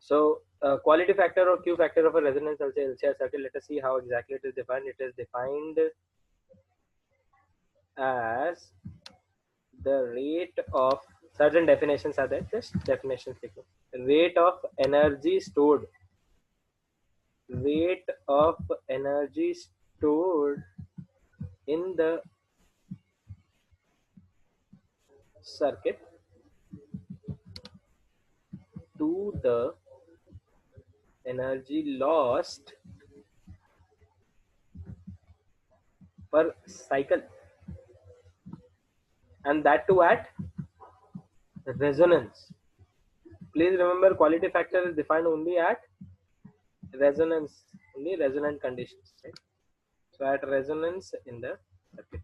So quality factor or Q factor of a resonance LCR circuit, let us see how exactly it is defined. It is defined as the rate of, certain definitions are there, just definitions. Rate of energy stored, rate of energy stored in the circuit to the energy lost per cycle, and that too at resonance. Please remember, quality factor is defined only at resonance, only resonant conditions, right? So at resonance in the circuit.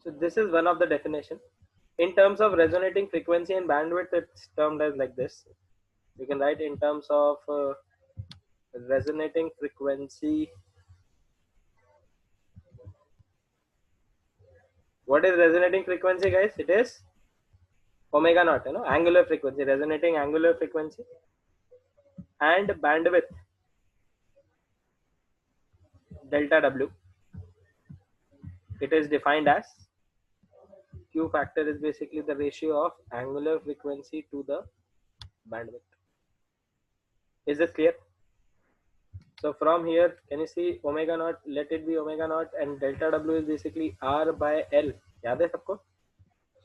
So this is one of the definition. In terms of resonating frequency and bandwidth, it's termed as like this. You can write in terms of resonating frequency. What is resonating frequency, guys? It is omega naught, angular frequency, resonating angular frequency, and bandwidth delta W. It is defined as Q factor is basically the ratio of angular frequency to the bandwidth. Is this clear? So from here, can you see omega naught? Let it be omega naught, and delta W is basically R by L. याद है सबको?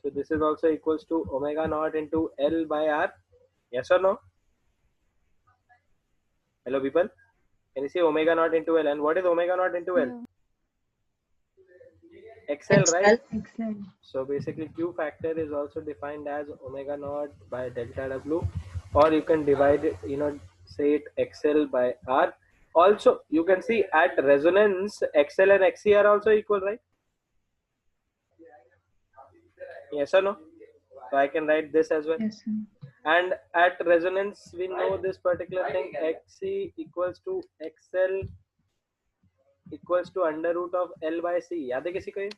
So this is also equals to omega naught into L by R. Yes or no? Hello people. Can you see omega naught into L? And what is omega naught into L? Yeah. XL, right? Excellent. So basically Q factor is also defined as omega naught by delta W, or you can divide it, say it XL by R. Also, you can see at resonance, XL and XC are also equal, right? Yes or no? So I can write this as well. Yes, sir. And at resonance, we know this particular thing, XC equals to XL equals to under root of L by C. याद है किसी को ये?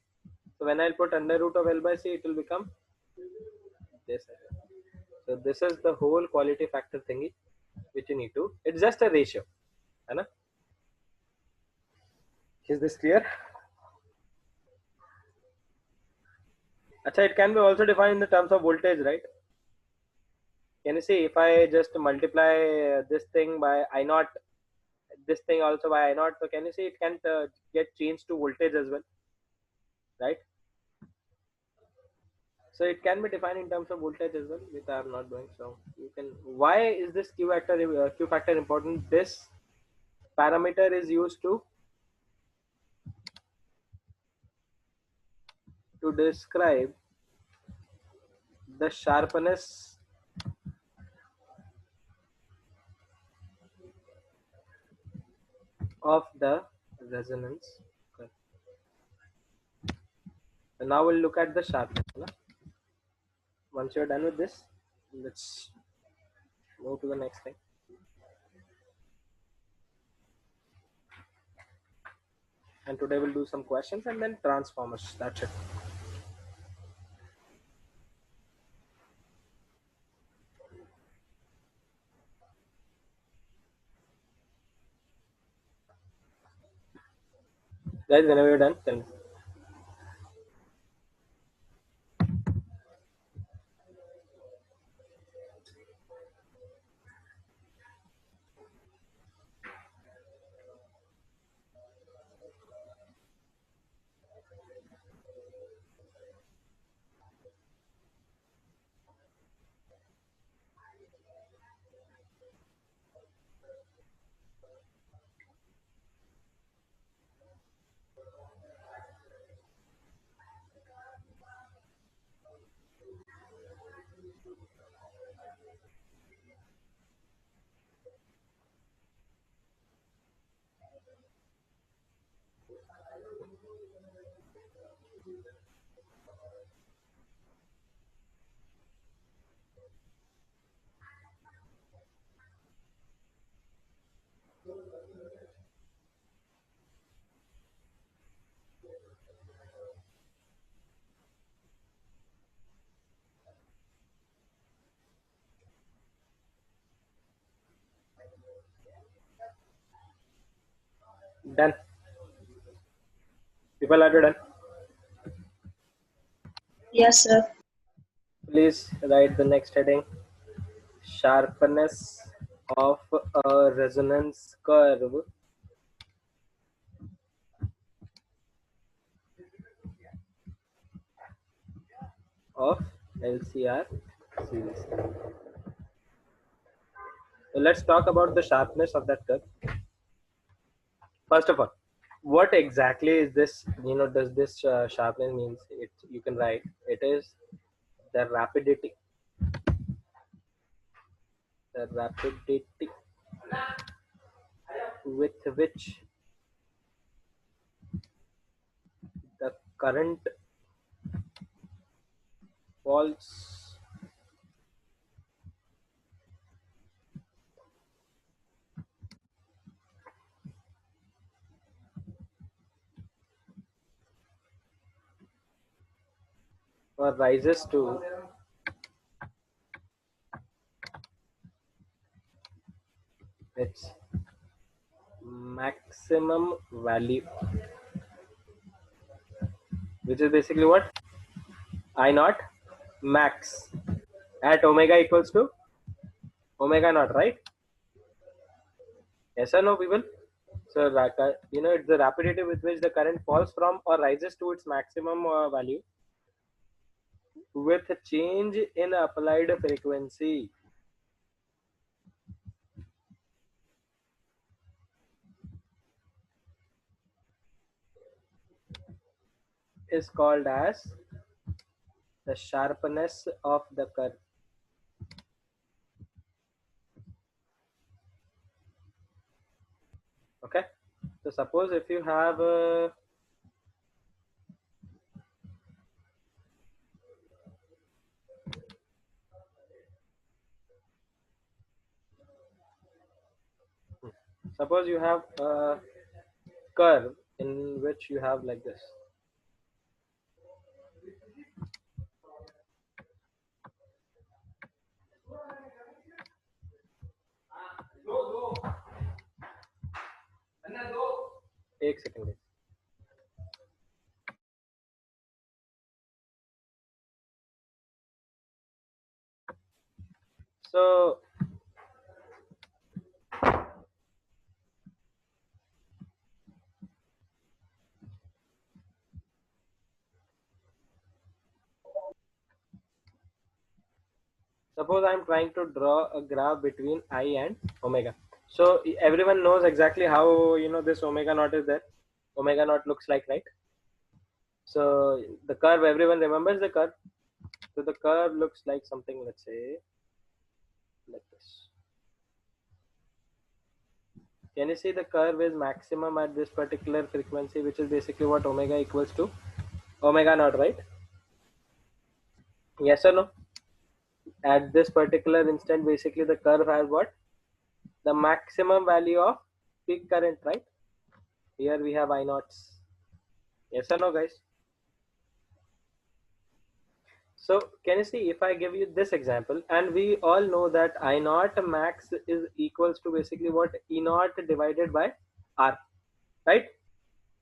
So when I'll put under root of L by C, it will become this. So this is the whole quality factor thingy which you need to. It's just a ratio, है ना? Is this clear? Achha, it can be also defined in the terms of voltage, right? Can you see if I just multiply this thing by I naught, this thing also by I naught, so can you see it can get changed to voltage as well, right? So it can be defined in terms of voltage as well, which I am not doing. So you can. Why is this Q factor important? This parameter is used to describe the sharpness of the resonance. And now we'll look at the sharpness. Once you're done with this, let's move to the next thing. And today we'll do some questions and then transformers. That's it. Guys, whenever you're done, tell me. Done. People are done. Yes, sir. Please write the next heading. Sharpness of a resonance curve of LCR series. So let's talk about the sharpness of that curve. First of all, what exactly is this? Does this sharpness means? It you can write. It is the rapidity, the rapidity with which the current falls or rises to its maximum value, which is basically what? I naught max at omega equals to omega naught, right? Yes or no, people? So, it's the rapidity with which the current falls from or rises to its maximum value with a change in applied frequency is called as the sharpness of the curve. Okay. So, suppose if you have a curve in which you have like this. एक second. So suppose I'm trying to draw a graph between I and omega. So everyone knows exactly how this omega naught is there. Omega naught looks like, right? So the curve, everyone remembers the curve. So the curve looks like something, let's say, like this. Can you see the curve is maximum at this particular frequency, which is basically what omega equals to omega naught, right? Yes or no? At this particular instant, basically the curve has what? The maximum value of peak current, right? Here we have I naughts. Yes or no, guys? So can you see if I give you this example, and we all know that I naught max is equals to basically what? E naught divided by R, right?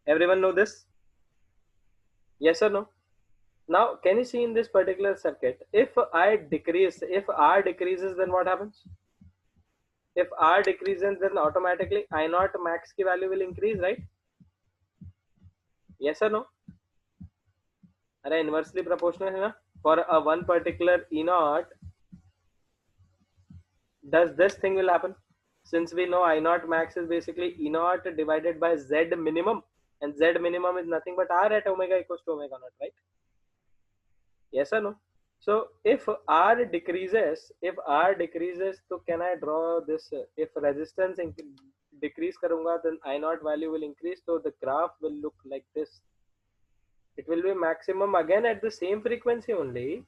Everyone know this? Yes or no? Now, can you see in this particular circuit, if if R decreases, then what happens? If R decreases, then automatically I naught max की value will increase, right? Yes or no? अरे inversely proportional है ना? For a one particular E naught, does this thing will happen? Since we know I naught max is basically E naught divided by Z minimum, and Z minimum is nothing but R at omega equals to omega naught, right? Yes or no? So if R decreases, so can I draw this? If resistance decrease karunga, then I naught value will increase. So the graph will look like this. It will be maximum again at the same frequency only.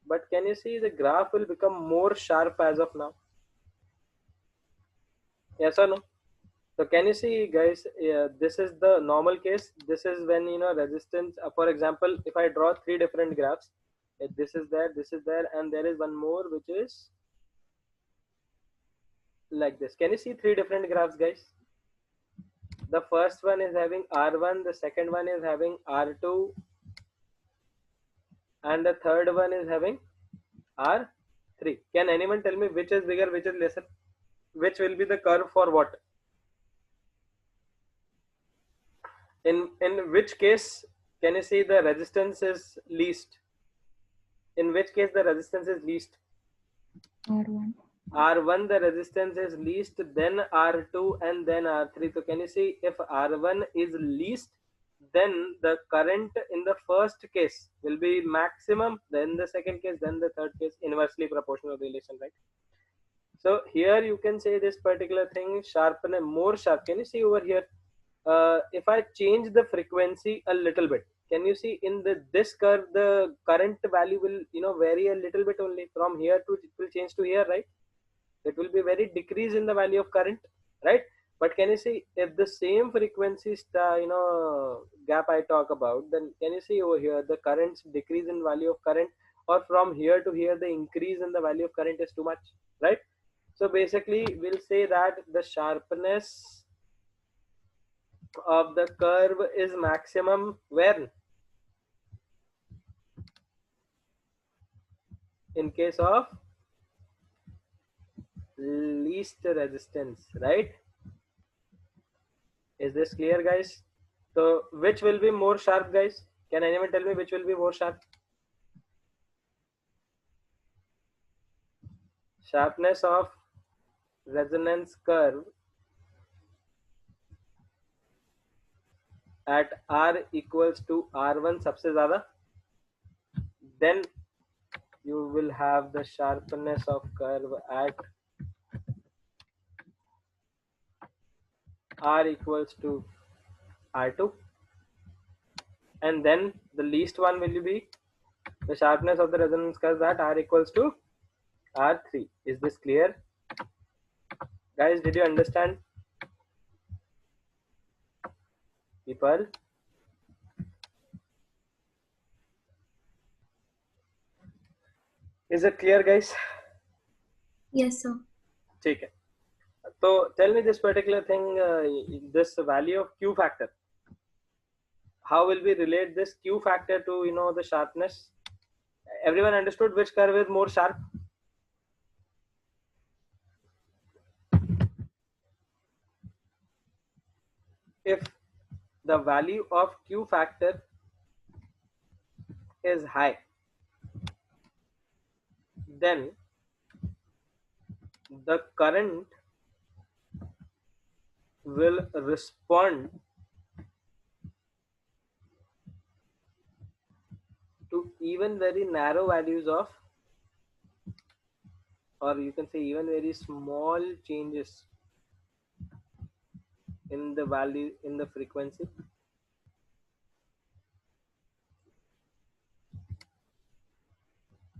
But can you see the graph will become more sharp as of now? Yes or no? So can you see, guys? This is the normal case. This is when resistance. For example, if I draw three different graphs, this is there, and there is one more which is like this. Can you see three different graphs, guys? The first one is having R1, the second one is having R2, and the third one is having R3. Can anyone tell me which is bigger, which is lesser? Which will be the curve for what? In which case can you see the resistance is least? In which case the resistance is least? R1. R1 the resistance is least, then R2, and then R3. So can you see if R1 is least, then the current in the first case will be maximum, then the second case, then the third case, inversely proportional relation, right? So here you can say this particular thing sharpen and more sharp. Can you see over here? If I change the frequency a little bit, can you see in the this curve the current value will vary a little bit only from here to it will change to here, right? It will be very decrease in the value of current, right? But can you see if the same frequency gap I talk about, then can you see over here the currents decrease in value of current, or from here to here the increase in the value of current is too much, right? So basically we'll say that the sharpness of the curve is maximum when in case of least resistance, right? Is this clear, guys? So which will be more sharp, guys? Can anyone tell me which will be more sharp? Sharpness of resonance curve at R equals to R1 सबसे ज़्यादा, then you will have the sharpness of curve at R equals to R2, and then the least one will be the sharpness of the resonance curve at R equals to R3. Is this clear? Guys, did you understand? People? Is it clear, guys? Yes, sir. ठीक है. So tell me this particular thing, this value of Q factor. How will we relate this Q factor to the sharpness? Everyone understood which curve is more sharp? If the value of Q factor is high, then the current will respond to even very narrow values of, or you can say even very small changes in the value in the frequency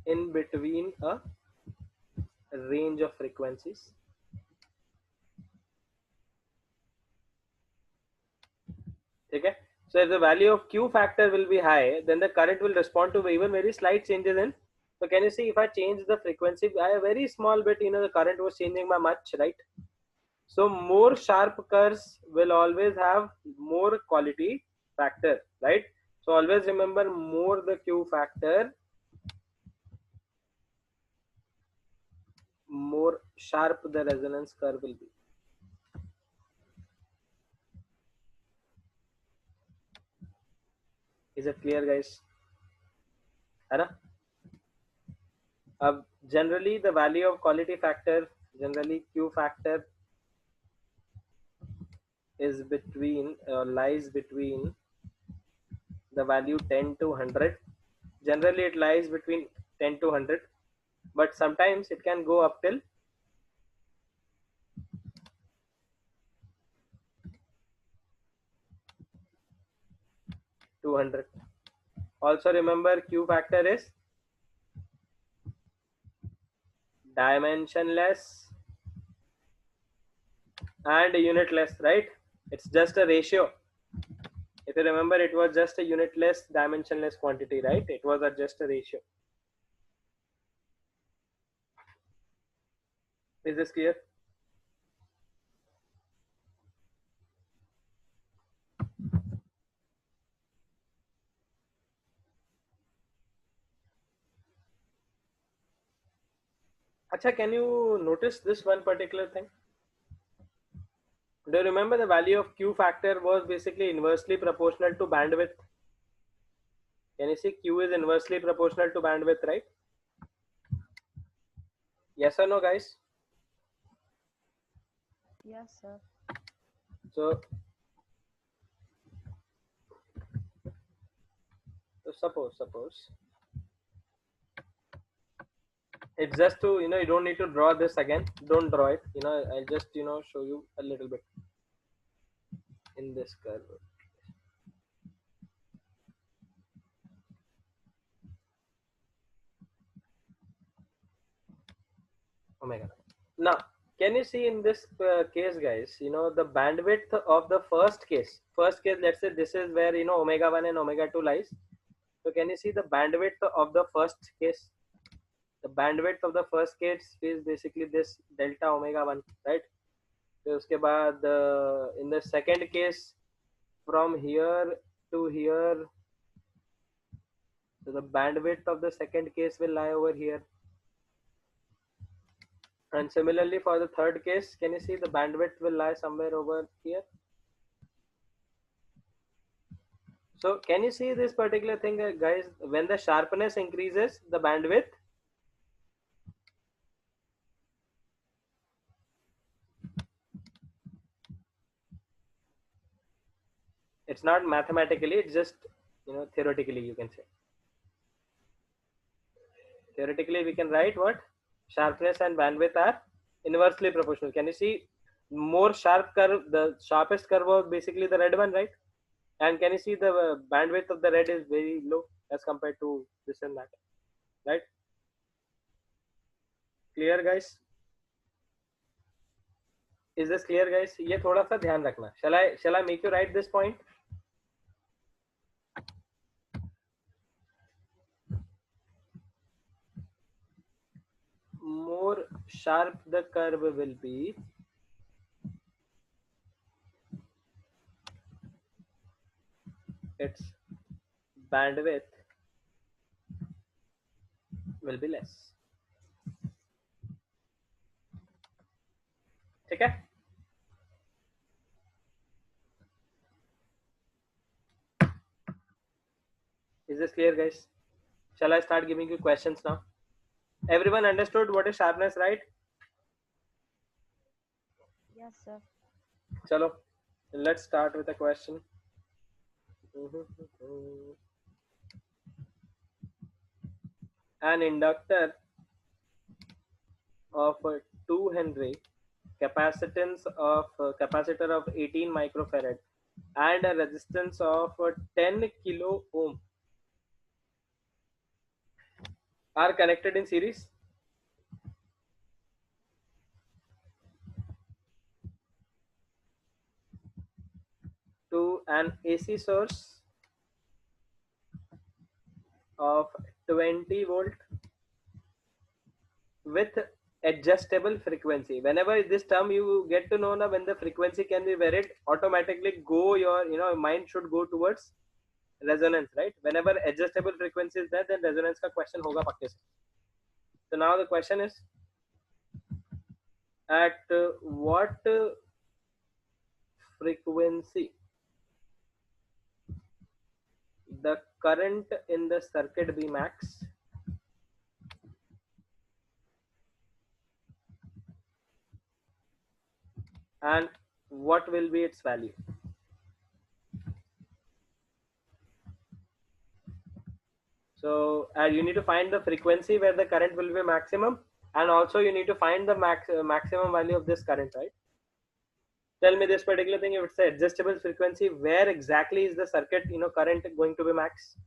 in between a range of frequencies. Okay, so if the value of Q factor will be high, then the current will respond to even very slight changes in. So can you see if I change the frequency by a very small bit, the current was changing by much, right? So more sharp curves will always have more quality factor, right? So always remember, more the Q factor, more sharp the resonance curve will be. Is it clear, guys? है ना? Generally the value of quality factor, generally Q factor is between lies between the value 10 to 100. Generally it lies between 10 to 100, but sometimes it can go up till 200. Also remember, Q factor is dimensionless and unitless, right? It's just a ratio. If you remember, it was just a unitless dimensionless quantity, right? It was just a ratio. Is this clear? Acha, can you notice this one particular thing? Do you remember the value of Q factor was basically inversely proportional to bandwidth? Can you see Q is inversely proportional to bandwidth, right? Yes or no, guys? Yes, sir. So, suppose it's just to, you don't need to draw this again. Don't draw it. I'll just, show you a little bit in this curve. Oh my god. Now, can you see in this case, guys, the bandwidth of the first case, let's say this is where, omega 1 and omega 2 lies. So can you see the bandwidth of the first case? The bandwidth of the first case is basically this delta omega 1, right? So uske baad, in the second case, from here to here, so the bandwidth of the second case will lie over here. And similarly for the third case, can you see the bandwidth will lie somewhere over here? So can you see this particular thing, guys? When the sharpness increases, the bandwidth, it's not mathematically, it's just, theoretically, you can say. Theoretically, we can write what? Sharpness and bandwidth are inversely proportional. Can you see more sharp curve? The sharpest curve was basically the red one, right? And can you see the bandwidth of the red is very low as compared to this and that, right? Clear, guys? Is this clear, guys? ये थोड़ा सा ध्यान रखना. Shall I make you write this point? More sharp the curve will be, its bandwidth will be less. ठीक है? Is this clear, guys? Shall I start giving you questions now? Everyone understood what is sharpness, right? Yes, sir. Chalo, let's start with a question. An inductor of 2 Henry, capacitor of 18 microfarad, and a resistance of 10 kilo ohm are connected in series. To an AC source of 20 volt with adjustable frequency. Whenever this term you get to know now, when the frequency can be varied, automatically go your mind should go towards resonance, right? Whenever adjustable frequency is there, then resonance ka question hoga pakke se. So now the question is, at what frequency the current in the circuit be max, and what will be its value? So you need to find the frequency where the current will be maximum, and also you need to find the maximum value of this current, right? Tell me this particular thing, if it's an adjustable frequency, where exactly is the circuit current going to be max?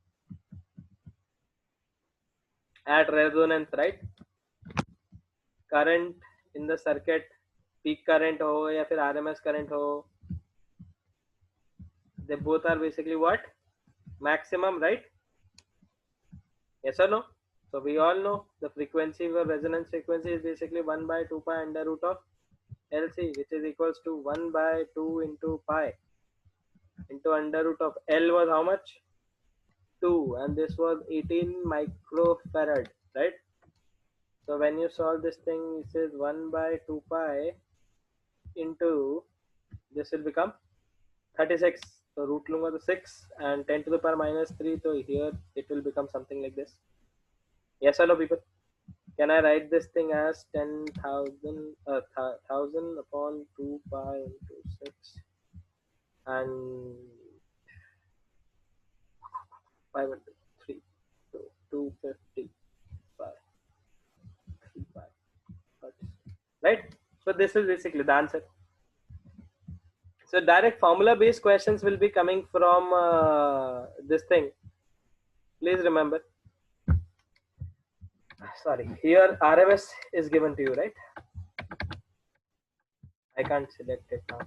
At resonance, right? Current in the circuit, peak current ho ya fir RMS current ho, they both are basically what? Maximum, right? Yes or no? So we all know the frequency for resonance frequency is basically 1 by 2 pi under root of LC, which is equals to 1 by 2 into pi into under root of L was how much? 2, and this was 18 microfarad, right? So when you solve this thing, it says 1 by 2 pi into, this will become 36. So root लूंगा तो 6 and 10 to the power minus 3. So here it will become something like this. Yes, hello people. Can I write this thing as 10,000 1000 upon 2 pi into 6 and 503 to 250 pi 3 pi, right? So this is basically the answer. So direct formula based questions will be coming from this thing. Please remember. Sorry, here RMS is given to you, right? I can't select it now.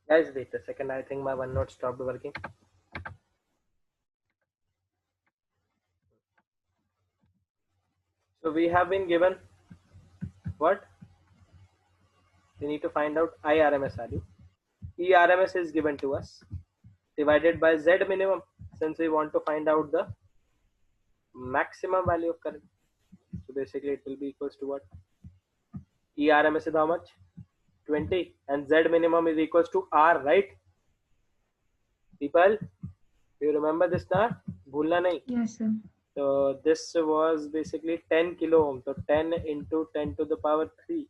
Guys, wait a second. I think my OneNote stopped working. So we have been given what? We need to find out IRMS value. ERMS is given to us divided by Z minimum, since we want to find out the maximum value of current. So basically it will be equals to what? ERMS is how much? 20, and Z minimum is equals to R, right? People, do you remember this now? Bhulna nahi. Yes, sir. So this was basically 10 kilo ohm. So 10 into 10 to the power 3.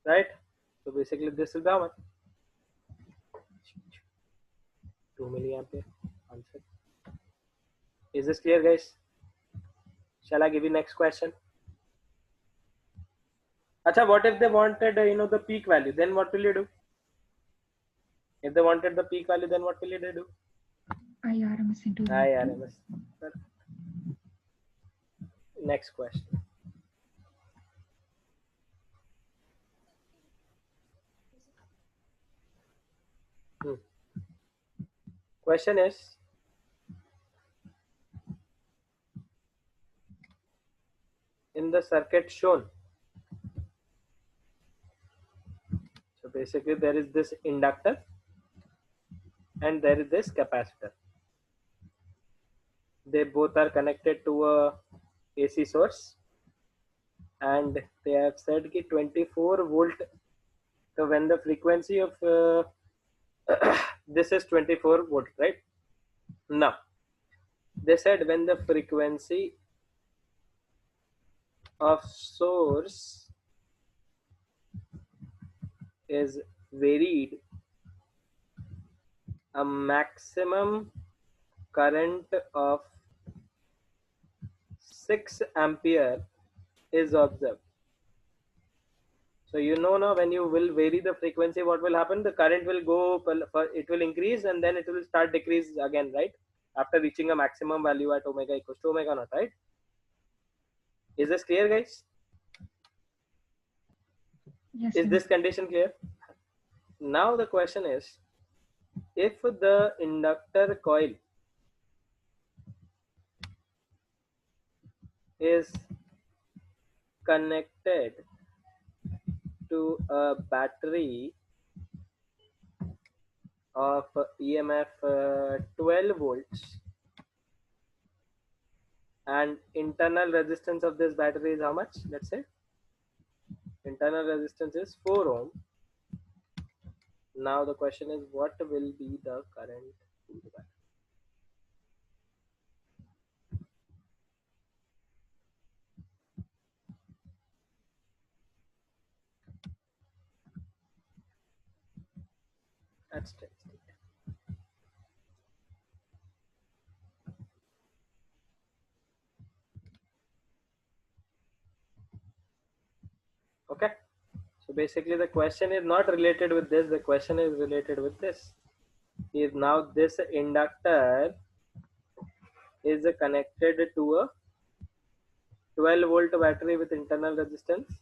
Right? So basically this will be how much? 2 milliampere. Answer. Is this clear, guys? Shall I give you next question? Acha, what if they wanted, the peak value? Then what will you do? If they wanted the peak value, then what will you do? IRMS into IRMS. Next question. Question is, in the circuit shown, so basically there is this inductor and there is this capacitor. They both are connected to a AC source, and they have said ki 24 volt. So when the frequency of this is 24 volt, right? Now they said when the frequency of source is varied, a maximum current of 6 ampere is observed. So now when you will vary the frequency, what will happen? The current will go, it will increase and then it will start decrease again, right? After reaching a maximum value at omega equals to omega naught, right? Is this clear, guys? Yes, Is sir. this condition clear? Now the question is, if the inductor coil is connected to a battery of EMF 12 volts, and internal resistance of this battery is how much? Let's say internal resistance is 4 ohm. Now the question is, what will be the current to the battery? At steady state. Okay, so basically the question is not related with this, the question is related with this. Is now this inductor is connected to a 12 volt battery with internal resistance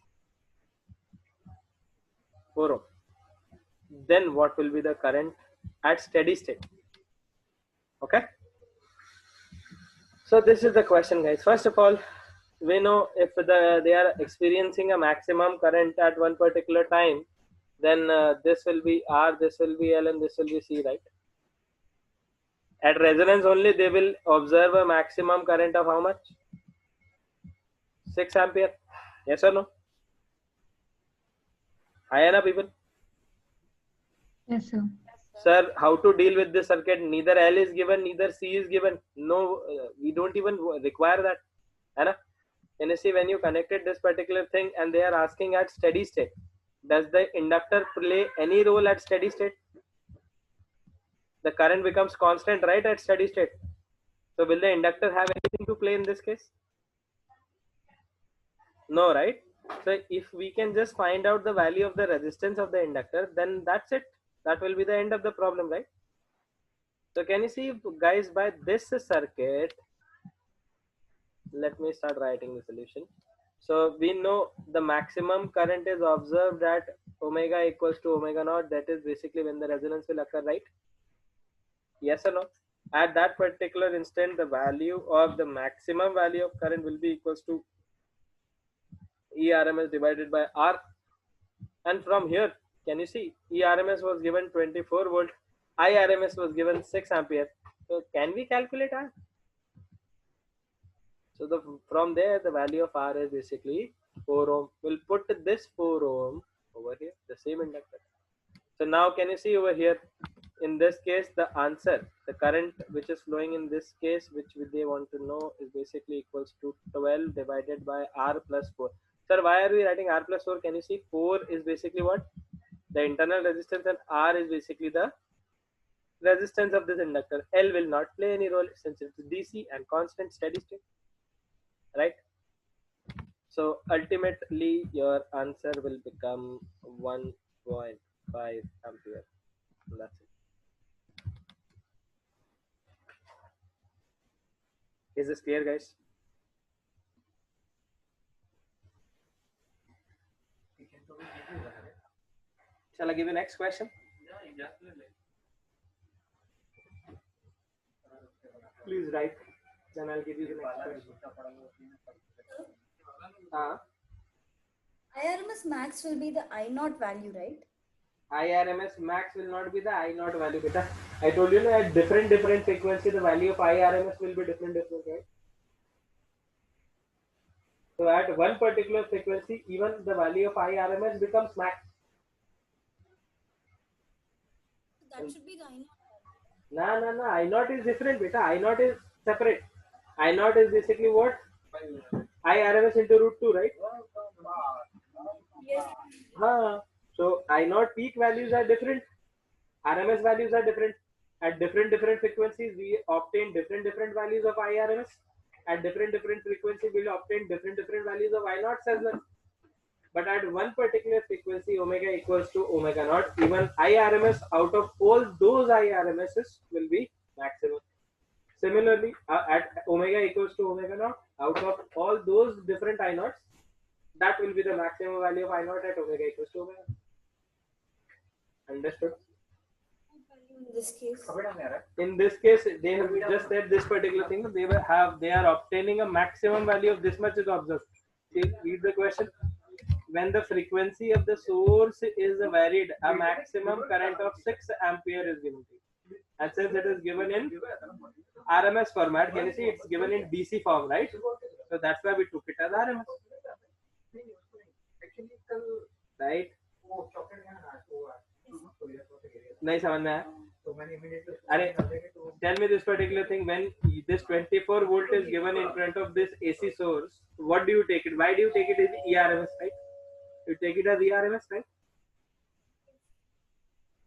4 ohm. Then what will be the current at steady state? Okay, so this is the question, guys. First of all, we know if they are experiencing a maximum current at one particular time, then this will be R, this will be L, and this will be C, right? At resonance only, they will observe a maximum current of how much? 6 ampere. Yes or no? Ayana, people? Yes, sir. Sir, how to deal with this circuit? Neither L is given, neither C is given. No, we don't even require that. Anna? Can you see when you connected this particular thing and they are asking at steady state? Does the inductor play any role at steady state? The current becomes constant, right, at steady state. So will the inductor have anything to play in this case? No, right? So if we can just find out the value of the resistance of the inductor, then that's it. That will be the end of the problem, right? So can you see, guys, by this circuit, let me start writing the solution. So we know the maximum current is observed at omega equals to omega naught. That is basically when the resonance will occur, right? Yes or no? At that particular instant, the value of the maximum value of current will be equals to ERMS divided by R. And from here, can you see ERMS was given 24 volt, IRMS was given 6 ampere. So can we calculate R? So from there, the value of R is basically 4 ohm. We'll put this 4 ohm over here, the same inductor. So now can you see over here, in this case, the answer, the current which is flowing in this case, which they want to know, is basically equals to 12 divided by R plus 4. Sir, why are we writing R plus 4? Can you see 4 is basically what? The internal resistance, and R is basically the resistance of this inductor. L will not play any role since it's DC and constant steady state, right? So ultimately your answer will become 1.5 ampere. That's it. Is this clear, guys? Shall I give you next question? Please write. Then I'll give you the next question. IRMS max will be the I naught value, right? IRMS max will not be the I naught value, beta. I told you at different frequency, the value of IRMS will be different, right? So at one particular frequency, even the value of IRMS becomes max. So that should be the I naught No. I naught is different, beta. I naught is separate. I naught is basically what? IRMS into root 2, right? Yes. So I naught peak values are different. RMS values are different. At different frequencies, we obtain different values of IRMS. At different frequencies, we'll obtain different values of I naughts as well. But at one particular frequency, omega equals to omega naught, even IRMS out of all those IRMSs will be maximum. Similarly, at omega equals to omega naught, out of all those different I naughts, that will be the maximum value of I naught at omega equals to omega. Understood? In this case, they have just said this particular thing. They are obtaining a maximum value of this much is observed. See, read the question. When the frequency of the source is varied, a maximum current of 6 ampere is given to you. And since it is given in RMS format, can you see it's given in DC form, right? So that's why we took it as RMS. Right? नहीं समझ में आया? अरे, tell me this particular thing. When this 24 volt is given in front of this AC source, what do you take it? Why do you take it as ERMS, right? You take it as ERMS, right?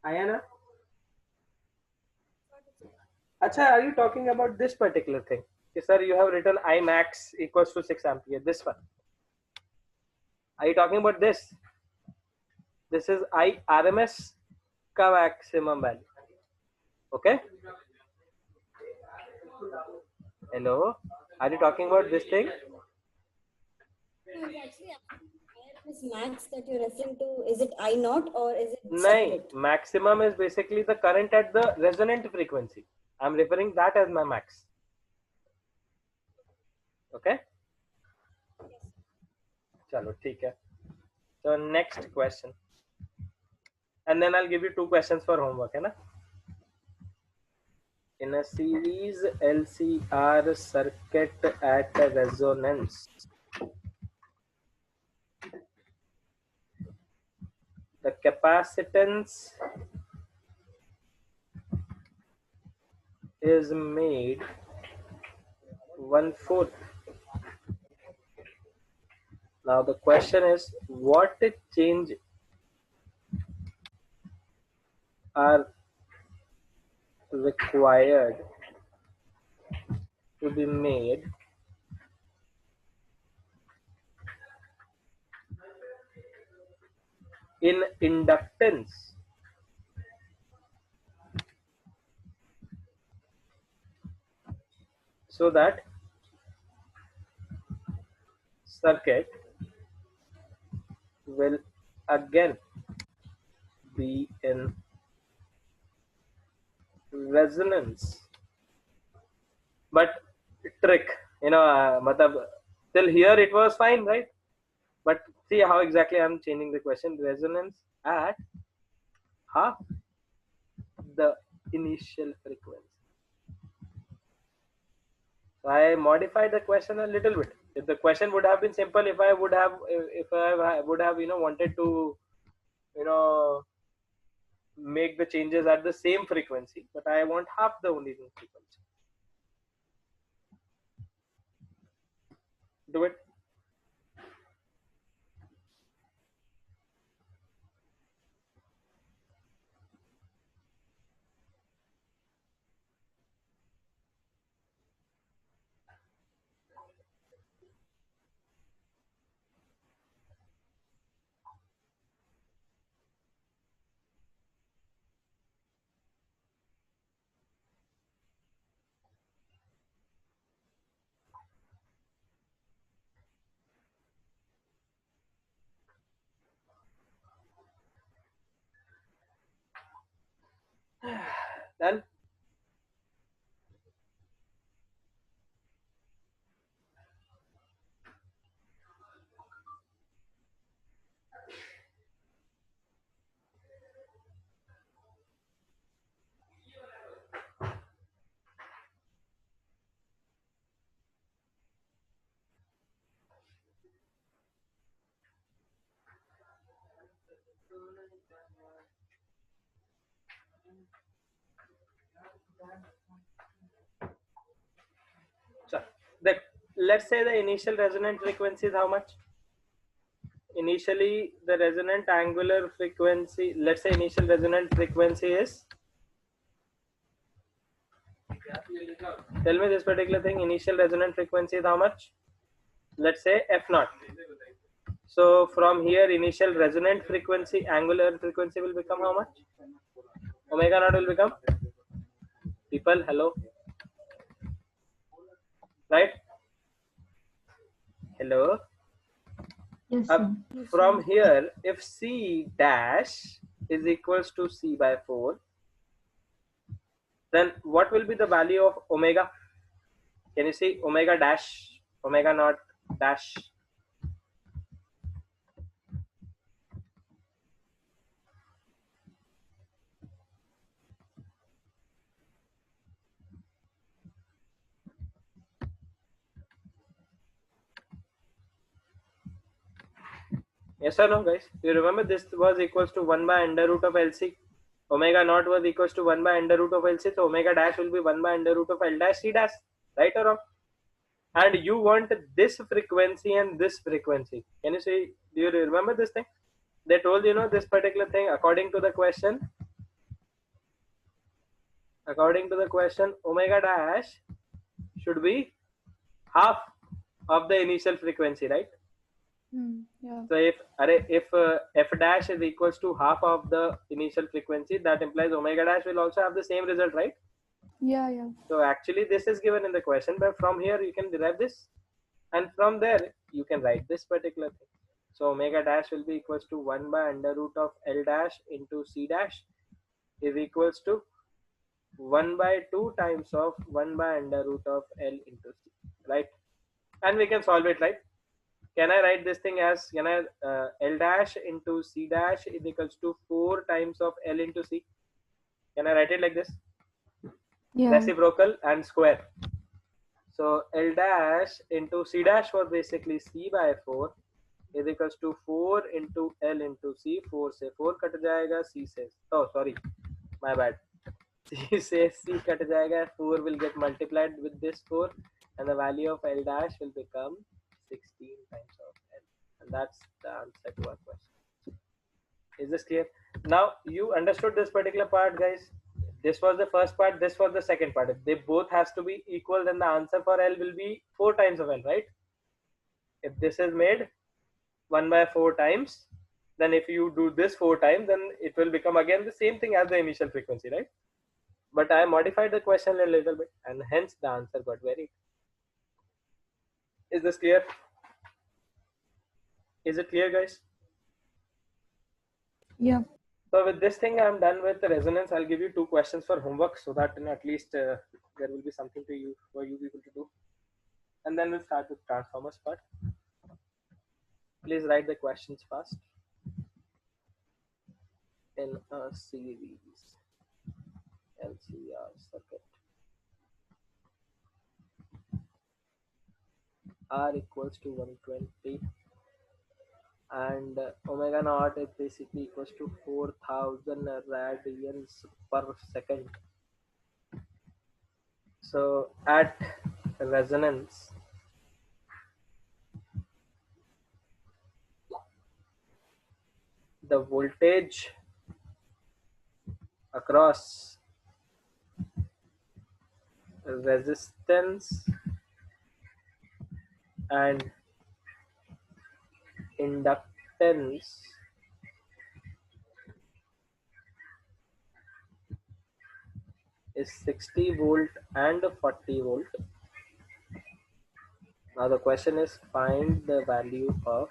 Ayana? Acha, are you talking about this particular thing? Yes, sir, you have written I max equals to 6 ampere. This one. Are you talking about this? This is I RMS ka maximum value. Okay? Hello? Are you talking about this thing? No, actually, IRMS max that you're referring to, is it I naught or is it No, maximum is basically the current at the resonant frequency. I'm referring that as my max. Okay? चलो ठीक है. So next question, and then I'll give you two questions for homework, है ना? In a series LCR circuit at resonance, the capacitance is made 1/4. Now the question is, what change are required to be made in inductance so that circuit will again be in resonance. But trick, matlab, till here it was fine, right? But see how exactly I'm changing the question. Resonance at half the initial frequency. So I modified the question a little bit. If the question would have been simple, if I would have wanted to you know make the changes at the same frequency, but I want half the only frequency. Do it. Done. So let's say the initial resonant frequency is how much? Initially, the resonant angular frequency, let's say initial resonant frequency is, tell me this particular thing, initial resonant frequency is how much? Let's say F naught. So from here, initial resonant frequency, angular frequency will become how much? Omega naught will become, people, hello, right? Hello. Yes, sir. From here, if C dash is equals to C by 4, then what will be the value of omega? Can you see omega dash, omega naught dash? Yes or no, guys? You remember this was equals to 1 by under root of LC. Omega naught was equals to 1 by under root of LC. So omega dash will be 1 by under root of L dash C dash. Right or wrong? And you want this frequency and this frequency. Can you see? Do you remember this thing? They told this particular thing according to the question. According to the question, omega dash should be half of the initial frequency, right? Yeah. So if f dash is equals to half of the initial frequency, that implies omega dash will also have the same result, right? Yeah, yeah. So actually this is given in the question, but from here you can derive this, and from there you can write this particular thing. So omega dash will be equals to 1 by under root of L dash into C dash is equals to 1 by 2 times of 1 by under root of L into C, right? And we can solve it, right? Can I write this thing as, can I L dash into C dash is equals to 4 times of L into C? Can I write it like this? Yeah. Reciprocal and square. So L dash into C dash was basically C by 4 is equals to 4 into L into C. 4 से 4 cut जाएगा, C से, oh sorry, my bad. C से C cut जाएगा, 4 will get multiplied with this 4 and the value of L dash will become 16 times of L, and that's the answer to our question. Is this clear? Now you understood this particular part, guys. This was the first part, this was the second part. If they both has to be equal, then the answer for L will be 4 times of L, right? If this is made 1 by 4 times, then if you do this 4 times, then it will become again the same thing as the initial frequency, right? But I modified the question a little bit, and hence the answer got varied. Is this clear? Is it clear, guys? Yeah. So with this thing, I'm done with the resonance. I'll give you 2 questions for homework, so that at least there will be something to you for you people to do, and then we'll start with transformers part. Please write the questions fast in a series. LCR circuit. R equals to 120 and omega naught is basically equals to 4000 radians per second. So at resonance, the voltage across resistance and inductance is 60 volt and 40 volt. Now the question is, find the value of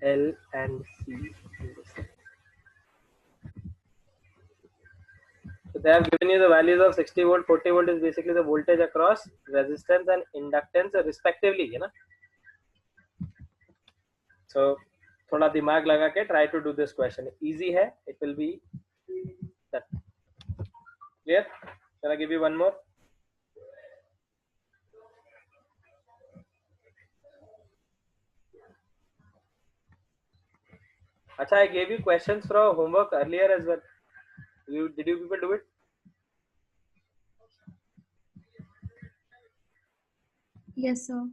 L and C in this. So they have given you the values of 60 volt, 40 volt is basically the voltage across resistance and inductance respectively, you know. So थोड़ा दिमाग लगा के try to do this question. Easy है, it will be that. Clear? Shall I give you one more? Acha, I gave you questions from homework earlier as well. Did you people do it? Yes, sir.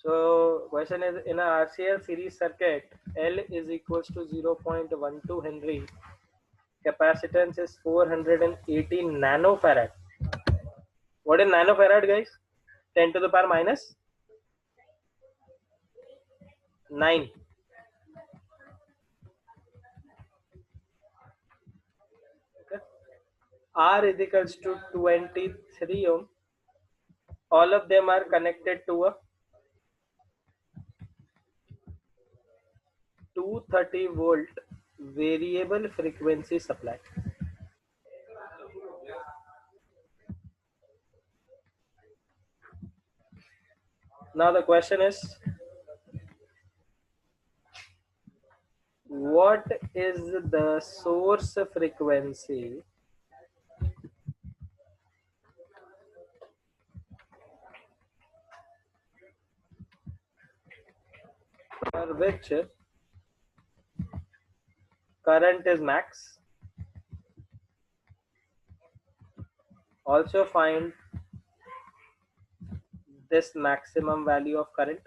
So question is, in a RCL series circuit, L is equals to 0.12 Henry. Capacitance is 480 nanofarad. What is nanofarad, guys? 10 to the power minus 9. Okay. R is equals to 23 ohm. All of them are connected to a 230 volt variable frequency supply. Now the question is, what is the source frequency for which current is max? Also find this maximum value of current.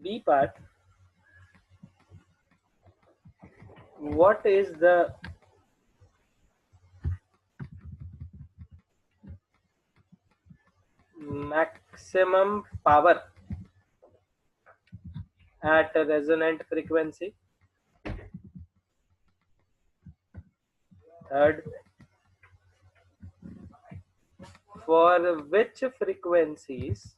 B part, what is the maximum power at a resonant frequency? Third, for which frequencies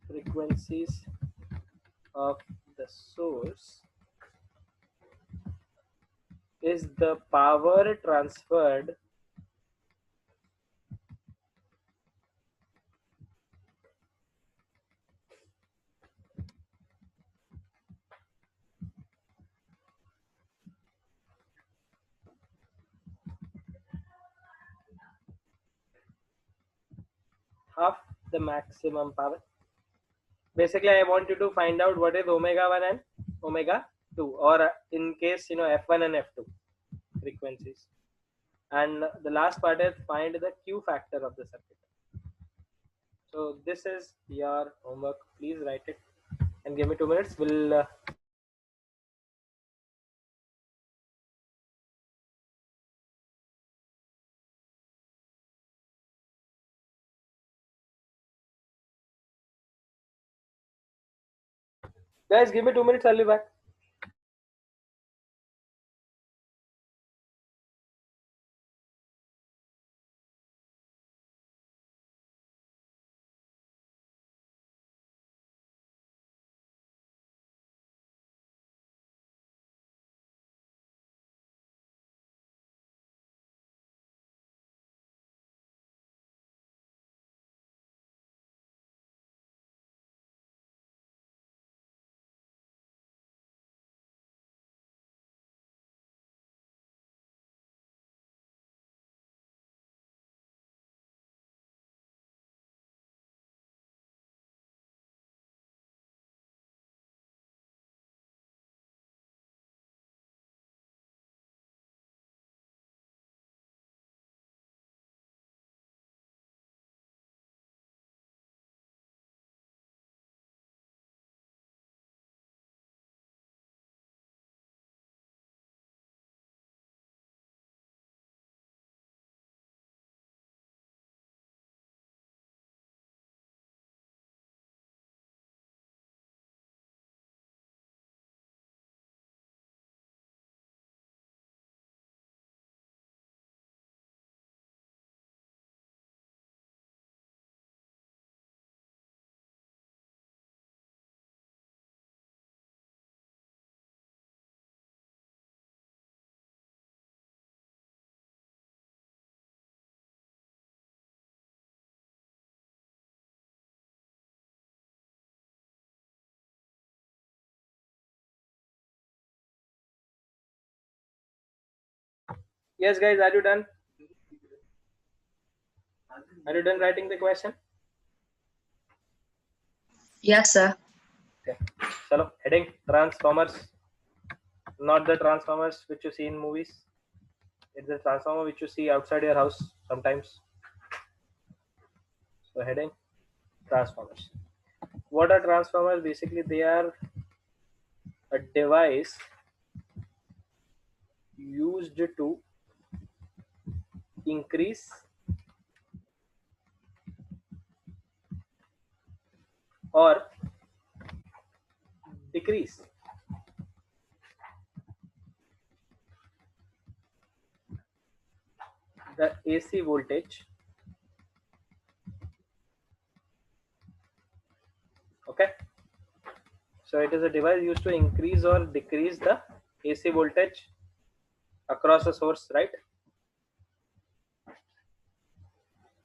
frequencies of the source is the power transferred half the maximum power. Basically, I want you to find out what is omega 1 and omega 2, or in case f1 and f2 frequencies. And the last part is find the Q factor of the circuit. So this is your homework. Please write it and give me 2 minutes. We'll guys, give me 2 minutes. I'll be back. Yes, guys, are you done? Are you done writing the question? Yes, sir. Okay. Chalo, heading transformers. Not the transformers which you see in movies. It's the transformer which you see outside your house sometimes. So heading transformers. What are transformers? Basically, they are a device used to increase or decrease the AC voltage. Okay, so it is a device used to increase or decrease the AC voltage across a source, right?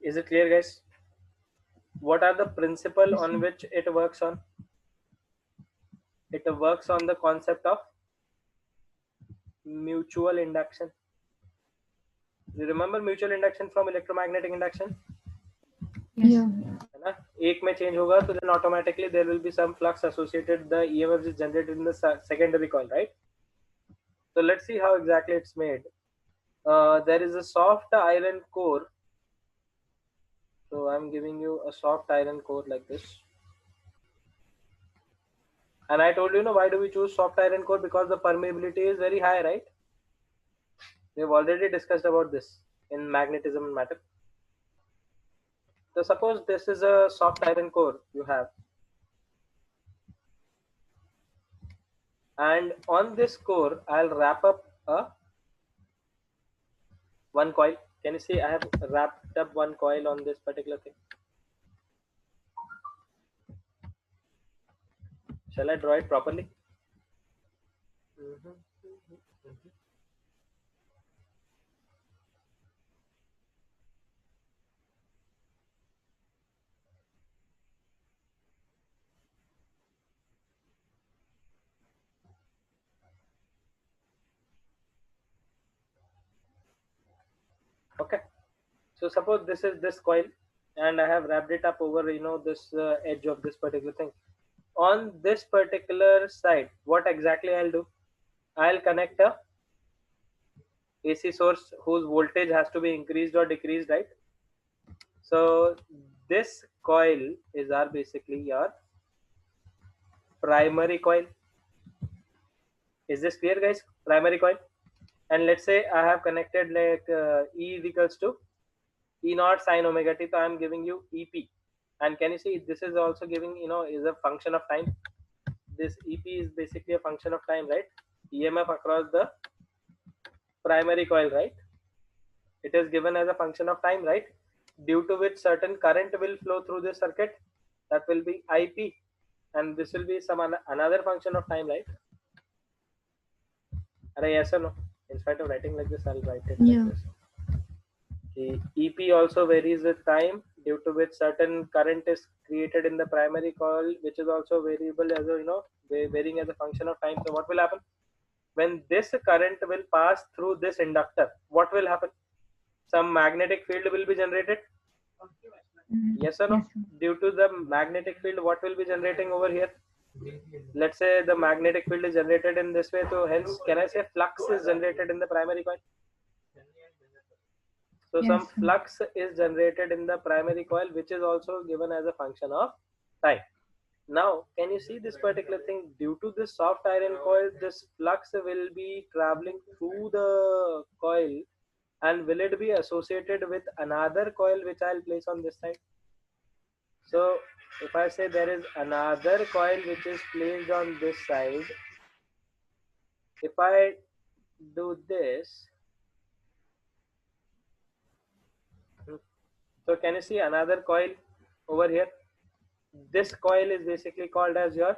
Is it clear, guys? What are the principle on which it works on? It works on the concept of mutual induction. You remember mutual induction from electromagnetic induction? Yeah. है ना? एक में change होगा तो then automatically there will be some flux associated. The EMF is generated in the secondary coil, right? So let's see how exactly it's made. There is a soft iron core. So I'm giving you a soft iron core like this. And I told you, why do we choose soft iron core? Because the permeability is very high, right? We've already discussed about this in magnetism and matter. So suppose this is a soft iron core you have. And on this core, I'll wrap up one coil. Can you see I have wrapped up one coil on this particular thing? Shall I draw it properly? Okay. So suppose this is this coil, and I have wrapped it up over this edge of this particular thing. On this particular side, what exactly I'll do? I'll connect a AC source whose voltage has to be increased or decreased, right? So this coil is our basically your primary coil. Is this clear, guys? Primary coil. And let's say I have connected like E is equals to E naught sine omega t. So I'm giving you EP. And can you see this is also giving is a function of time. This EP is basically a function of time, right? EMF across the primary coil, right? It is given as a function of time, right? Due to which certain current will flow through this circuit, that will be IP, and this will be some another function of time, right? Are yes or no? In spite of writing like this, I'll write it like Yeah. this. The EP also varies with time, due to which certain current is created in the primary coil, which is also variable as a varying as a function of time. So what will happen when this current will pass through this inductor? What will happen? Some magnetic field will be generated. Yes or no? Yes, sir. Due to the magnetic field, what will be generating over here? Let's say the magnetic field is generated in this way, so hence can I say flux is generated in the primary coil? So Yes, some sir. flux is generated in the primary coil, which is also given as a function of time. Now, can you see this particular thing? Due to this soft iron coil, this flux will be traveling through the coil, and will it be associated with another coil which I'll place on this side? So if I say there is another coil which is placed on this side, if I do this, so can you see another coil over here? This coil is basically called as your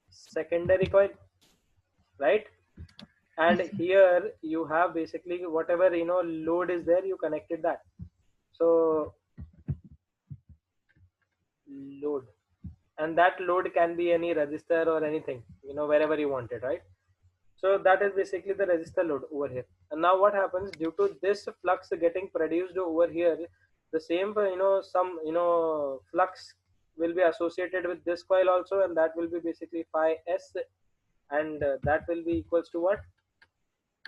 secondary coil, right? And Yes, sir. here you have basically whatever load is there, you connected that. So load, and that load can be any resistor or anything, wherever you want it, right? So that is basically the resistor load over here. And now what happens due to this flux getting produced over here, the same some flux will be associated with this coil also, and that will be basically phi s, and that will be equals to what?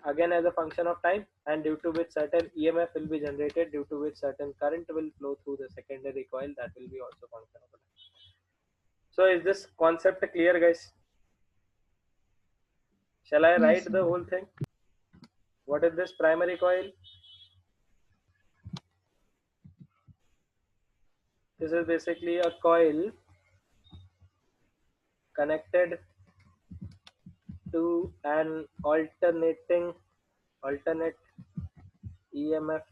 Again as a function of time, and due to which certain EMF will be generated, due to which certain current will flow through the secondary coil, that will be also function of time. So is this concept clear, guys? Shall I Yes, write sir. the whole thing? What is this primary coil? This is basically a coil connected to an alternate EMF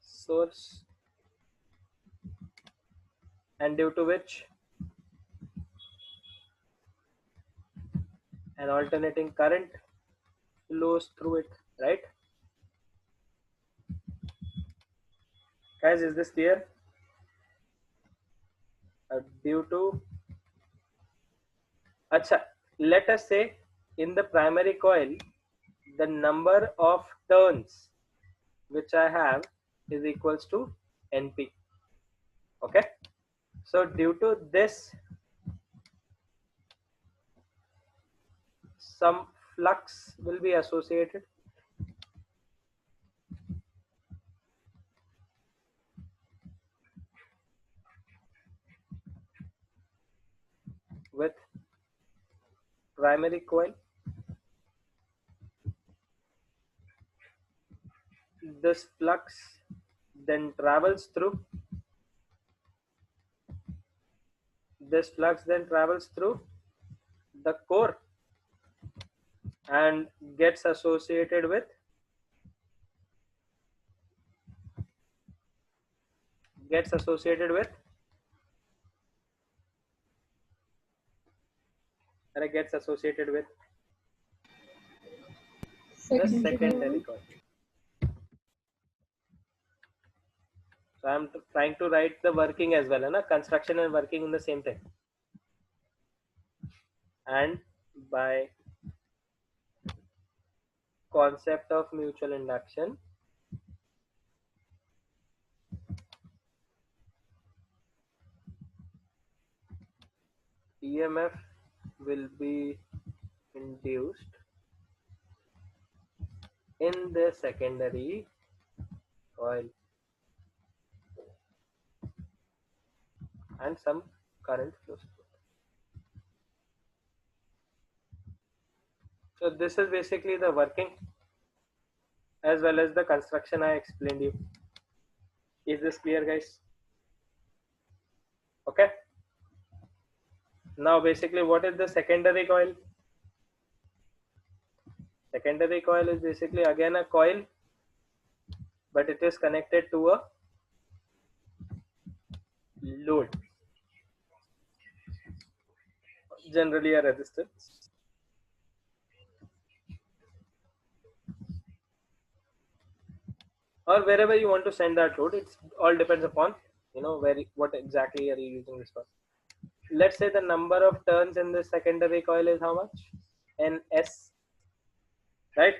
source, and due to which an alternating current flows through it, right? Guys, is this clear? Due to Acha, let us say in the primary coil, the number of turns which I have is equals to NP. Okay. So due to this, some flux will be associated with primary coil. This flux then travels through the core and gets associated with and it gets associated with the Secondary secondary coil. coil. So I'm trying to write the working as well, na? Construction and working in the same thing. And by concept of mutual induction, EMF will be induced in the secondary coil and some current flows. So this is basically the working as well as the construction I explained you. Is this clear, guys? Okay. Now basically what is the secondary coil? Secondary coil is basically again a coil, but it is connected to a load, generally a resistance, or wherever you want to send that load. It all depends upon where what exactly are you using this for. Let's say the number of turns in the secondary coil is how much? Ns, right?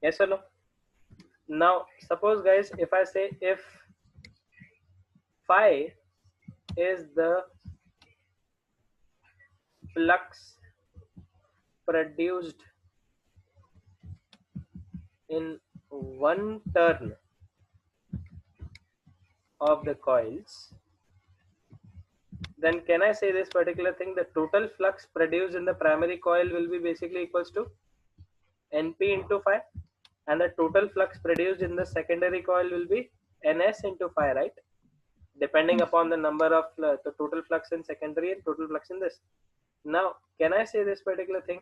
Yes or no? Now suppose, guys, if I say if phi is the flux produced in one turn of the coils, then can I say this particular thing, the total flux produced in the primary coil will be basically equals to Np into phi, and the total flux produced in the secondary coil will be Ns into phi, right? Depending upon the number of the total flux in secondary and total flux in this. Now, can I say this particular thing?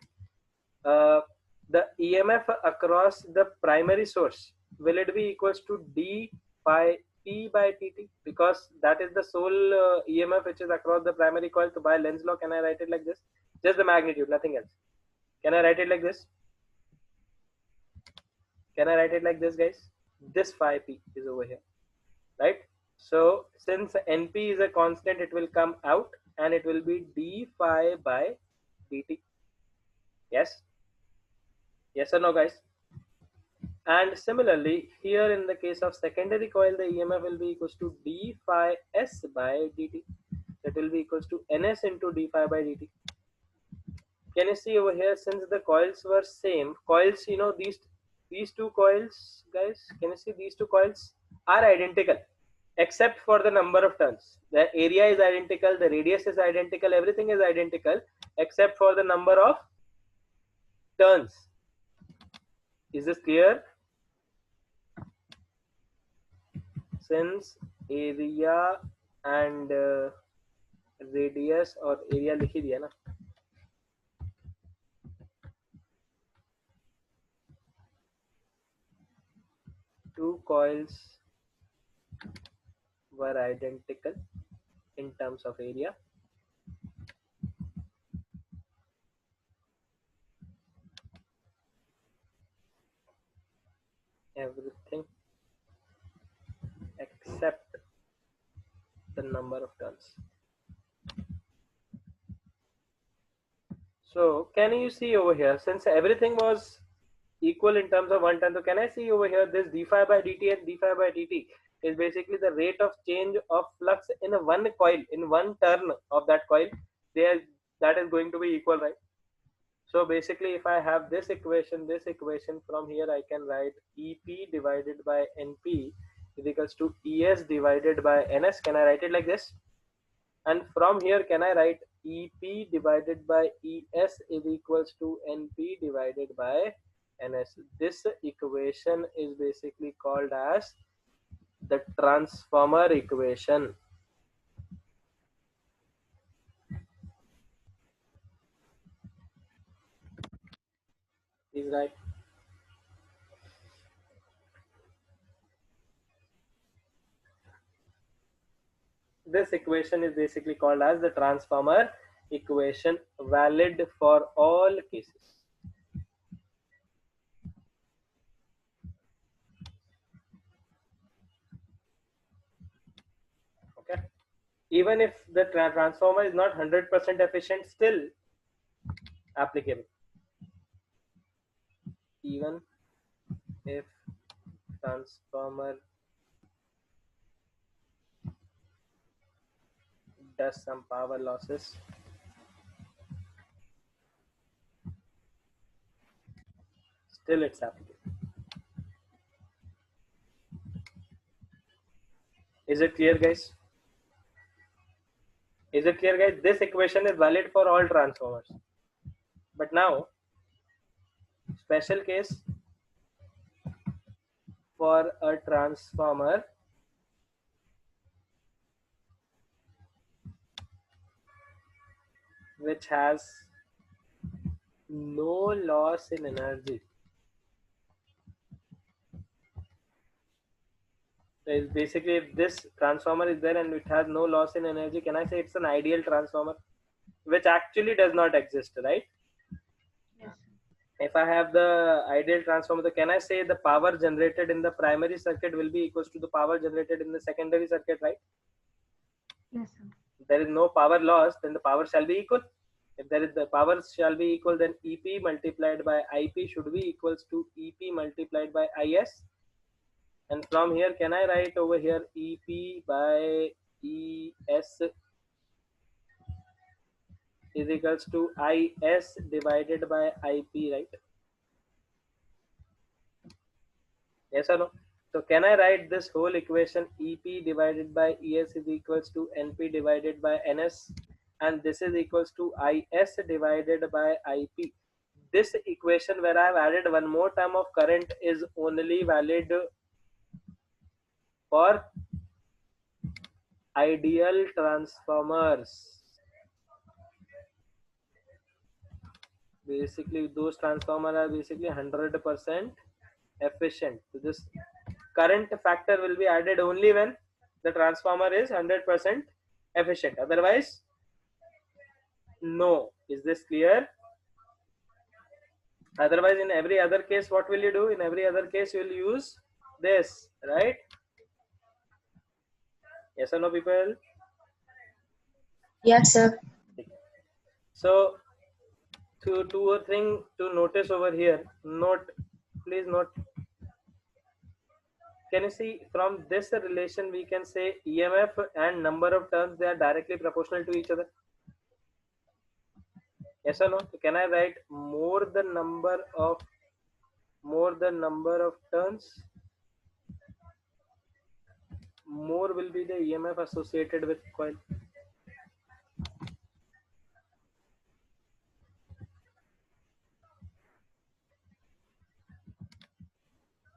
The EMF across the primary source, will it be equals to d phi p by dt, because that is the sole EMF which is across the primary coil. So by Lenz's law, can I write it like this? Just the magnitude, nothing else. Can I write it like this? Can I write it like this, guys? This phi p is over here, right? So since Np is a constant, it will come out and it will be d phi by dt. Yes? Yes or no, guys? And similarly, here in the case of secondary coil, the EMF will be equals to d phi s by dt. That will be equals to ns into d phi by dt. Can you see over here, since the coils were same, coils, these two coils, guys, can you see these two coils are identical except for the number of turns. The area is identical, the radius is identical, everything is identical except for the number of turns. Is this clear? Since area and radius, or area लिखी दिया ना, two coils were identical in terms of area, everything except the number of turns. So can you see over here, since everything was equal in terms of one turn, so can I see over here this d phi by dt and d phi by dt is basically the rate of change of flux in a one coil, in one turn of that coil. There, that is going to be equal, right? So basically, if I have this equation, from here I can write EP divided by NP is equals to ES divided by NS. Can I write it like this? And from here, can I write EP divided by ES is equals to NP divided by NS? This equation is basically called as the transformer equation. Is right? this equation is basically called as the transformer equation, valid for all cases. Okay, even if the transformer is not 100% efficient, still applicable. Even if transformer does some power losses, still it's applicable. Is it clear, guys? Is it clear, guys? This equation is valid for all transformers. But now, special case for a transformer which has no loss in energy. So it's basically, if this transformer is there and it has no loss in energy, can I say it's an ideal transformer? Which actually does not exist, right? Yes. If I have the ideal transformer, then can I say the power generated in the primary circuit will be equals to the power generated in the secondary circuit, right? Yes, sir. If there is no power loss, then the power shall be equal. If there is the power shall be equal, then EP multiplied by IP should be equals to EP multiplied by IS. And from here, can I write over here EP by ES is equals to IS divided by IP, right? Yes or no? So can I write this whole equation EP divided by ES is equals to NP divided by NS, and this is equals to IS divided by IP. This equation where I have added one more term of current is only valid for ideal transformers. Basically, those transformers are basically 100% efficient. So this current factor will be added only when the transformer is 100% efficient. Otherwise, no. Is this clear? Otherwise, in every other case, what will you do? In every other case, you will use this, right? Yes or no, people? Yes, sir. So, two or thing to notice over here. Note, please note. Can you see from this relation we can say EMF and number of turns, they are directly proportional to each other? Yes or no? So can I write more the number of turns, more will be the EMF associated with coil?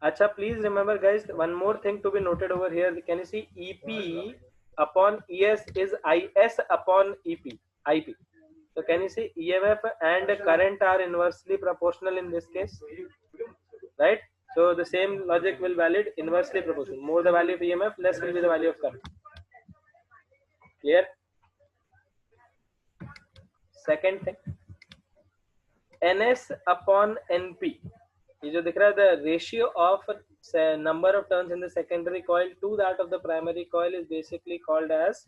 Acha, please remember, guys, one more thing to be noted over here. Can you see EP upon ES is IS upon IP? So can you see EMF and current are inversely proportional in this case, right? So the same logic will valid inversely proportional. More the value of EMF, less will be the value of current. Clear? Second thing, NS upon NP. ये जो दिख रहा है, the ratio of number of turns in the secondary coil to that of the primary coil is basically called as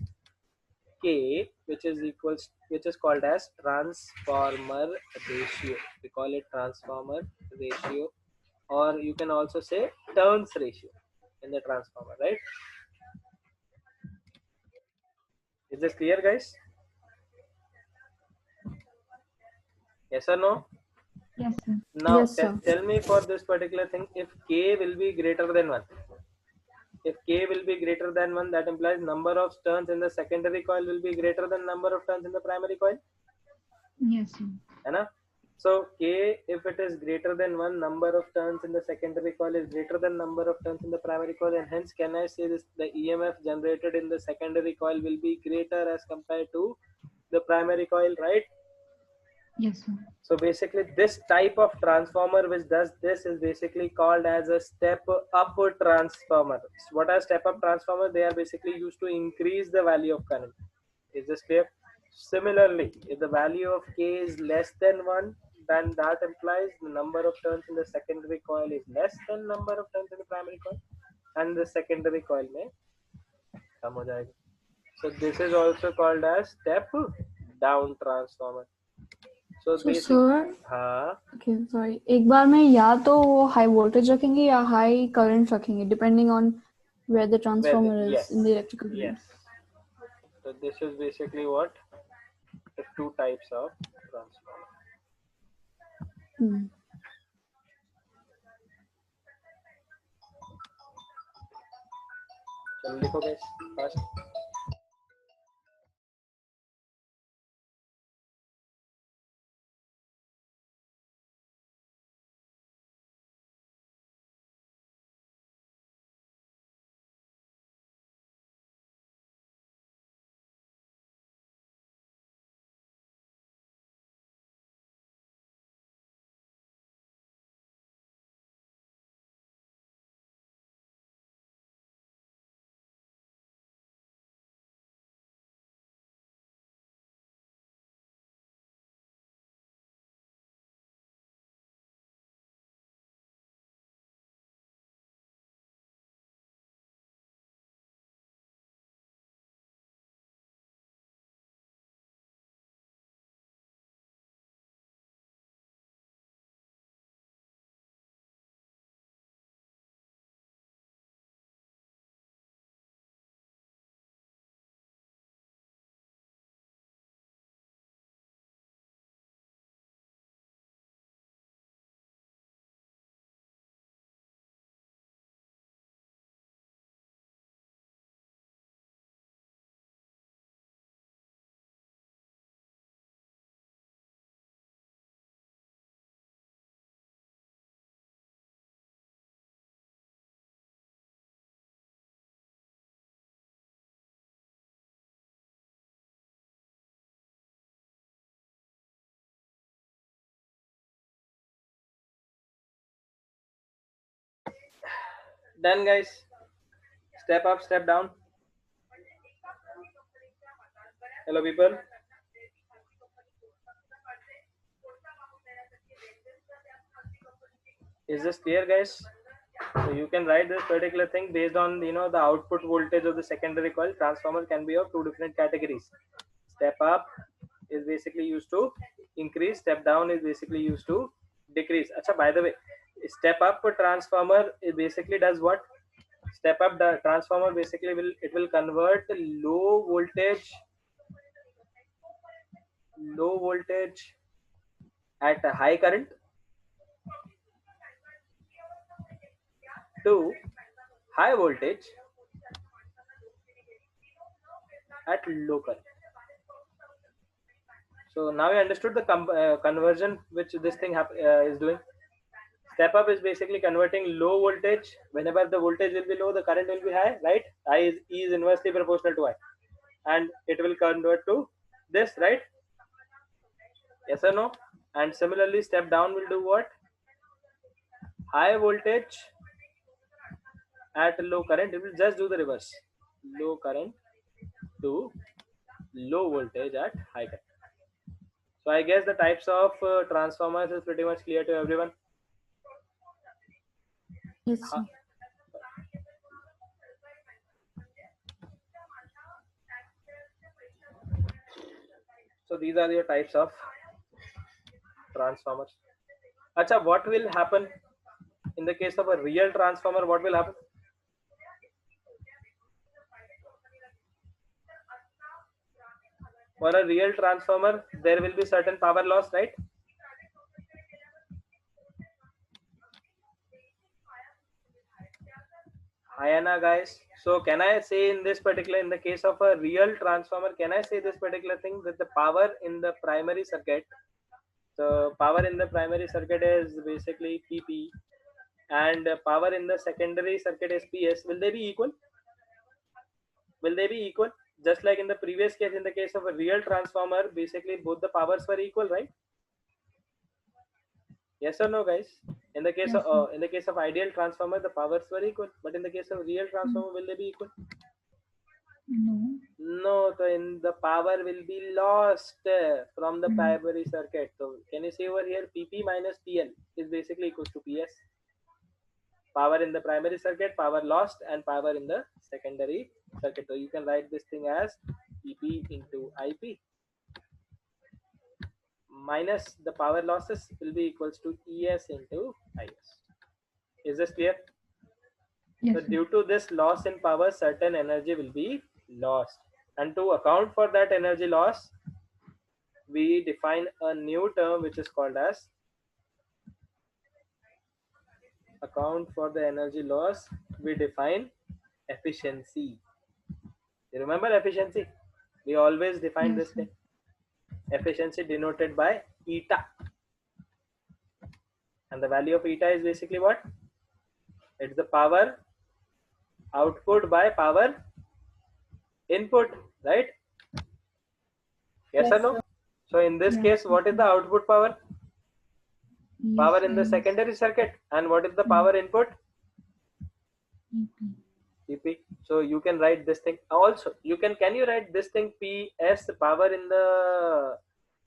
K, which is called as transformer ratio. We call it transformer ratio, or you can also say turns ratio in the transformer, right? Is this clear, guys? Yes or no? Yes, sir. Now Yes, sir. tell me for this particular thing, if K will be greater than 1. If K will be greater than 1, that implies number of turns in the secondary coil will be greater than number of turns in the primary coil. Yes, sir. Hai? So K, if it is greater than 1, number of turns in the secondary coil is greater than number of turns in the primary coil, and hence can I say this, the EMF generated in the secondary coil will be greater as compared to the primary coil, right? Yes, sir. So basically this type of transformer which does this is basically called as a step up transformer. What are step up transformer? They are basically used to increase the value of current. Is this clear? Similarly, if the value of K is less than 1, then that implies the number of turns in the secondary coil is less than number of turns in the primary coil, and the secondary coil may come ho jayega. So this is also called as step down transformer. So So basic, sir, हाँ, okay, sorry. एक बार में या तो वो high voltage रखेंगे या high current रखेंगे, depending on where the transformer is in the electrical grid. yes. So this is basically what the two types of transformer. Hmm. चलो लिखो guys, fast. Done guys. Step up, step down. Hello people. Is this clear guys? So you can write this particular thing based on the output voltage of the secondary coil. Transformer can be of two different categories. Step up is basically used to increase, step down is basically used to decrease. Acha, by the way, step up transformer it basically does what? Step up the transformer basically will convert low voltage at a high current to high voltage at low current. So now you understood the conversion which this thing is doing. Step up is basically converting low voltage. Whenever the voltage will be low, the current will be high, right? E is inversely proportional to I, and it will convert to this, right? Yes or no? And similarly, step down will do what? High voltage at low current, it will just do the reverse. Low current to low voltage at high current. So I guess the types of transformers is pretty much clear to everyone. Yes, sir. So these are your types of transformers. Acha, what will happen in the case of a real transformer? What will happen? For a real transformer, there will be certain power loss, right? Ayana guys. So can I say in the case of a real transformer, can I say this particular thing that the power in the primary circuit, the power in the primary circuit is basically PP, and power in the secondary circuit is PS. Will they be equal? Will they be equal? Just like in the previous case, in the case of a real transformer, basically both the powers were equal, right? Yes or no, guys? In the case Yes, sir. of ideal transformer, the powers were equal, but in the case of real transformer, will they be equal? No. No, so in the power will be lost from the primary circuit. So can you see over here, PP minus PL is basically equals to PS. Power in the primary circuit, power lost, and power in the secondary circuit. So you can write this thing as PP into IP minus the power losses will be equals to ES into IS. Is this clear? Yes, So sir. due to this loss in power, certain energy will be lost. And to account for that energy loss, we define a new term which is called as account for the energy loss. We define efficiency. You remember efficiency? We always define Yes, this sir. thing. Efficiency denoted by eta. And the value of eta is basically what? It's the power output by power input, right? Yes or no? So in this Yes, case, sir. what is the output power? Yes, Power in the yes. secondary circuit. And what is the power input? EP. PP. So you can write this thing. Also, can you write this thing PS power in the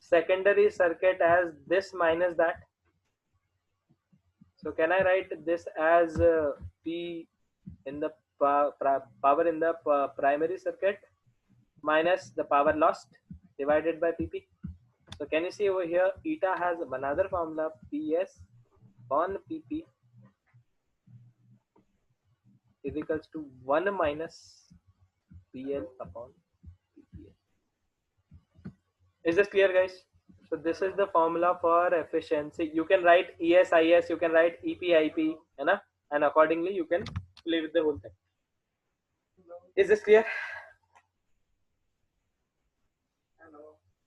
secondary circuit as this minus that? So can I write this as P in the power in the primary circuit minus the power lost divided by PP? So can you see over here, eta has another formula, PS on PP is equals to 1 minus PL upon PPL. Is this clear, guys? So this is the formula for efficiency. You can write ESIS, you can write EPIP, and accordingly you can play with the whole thing. Is this clear?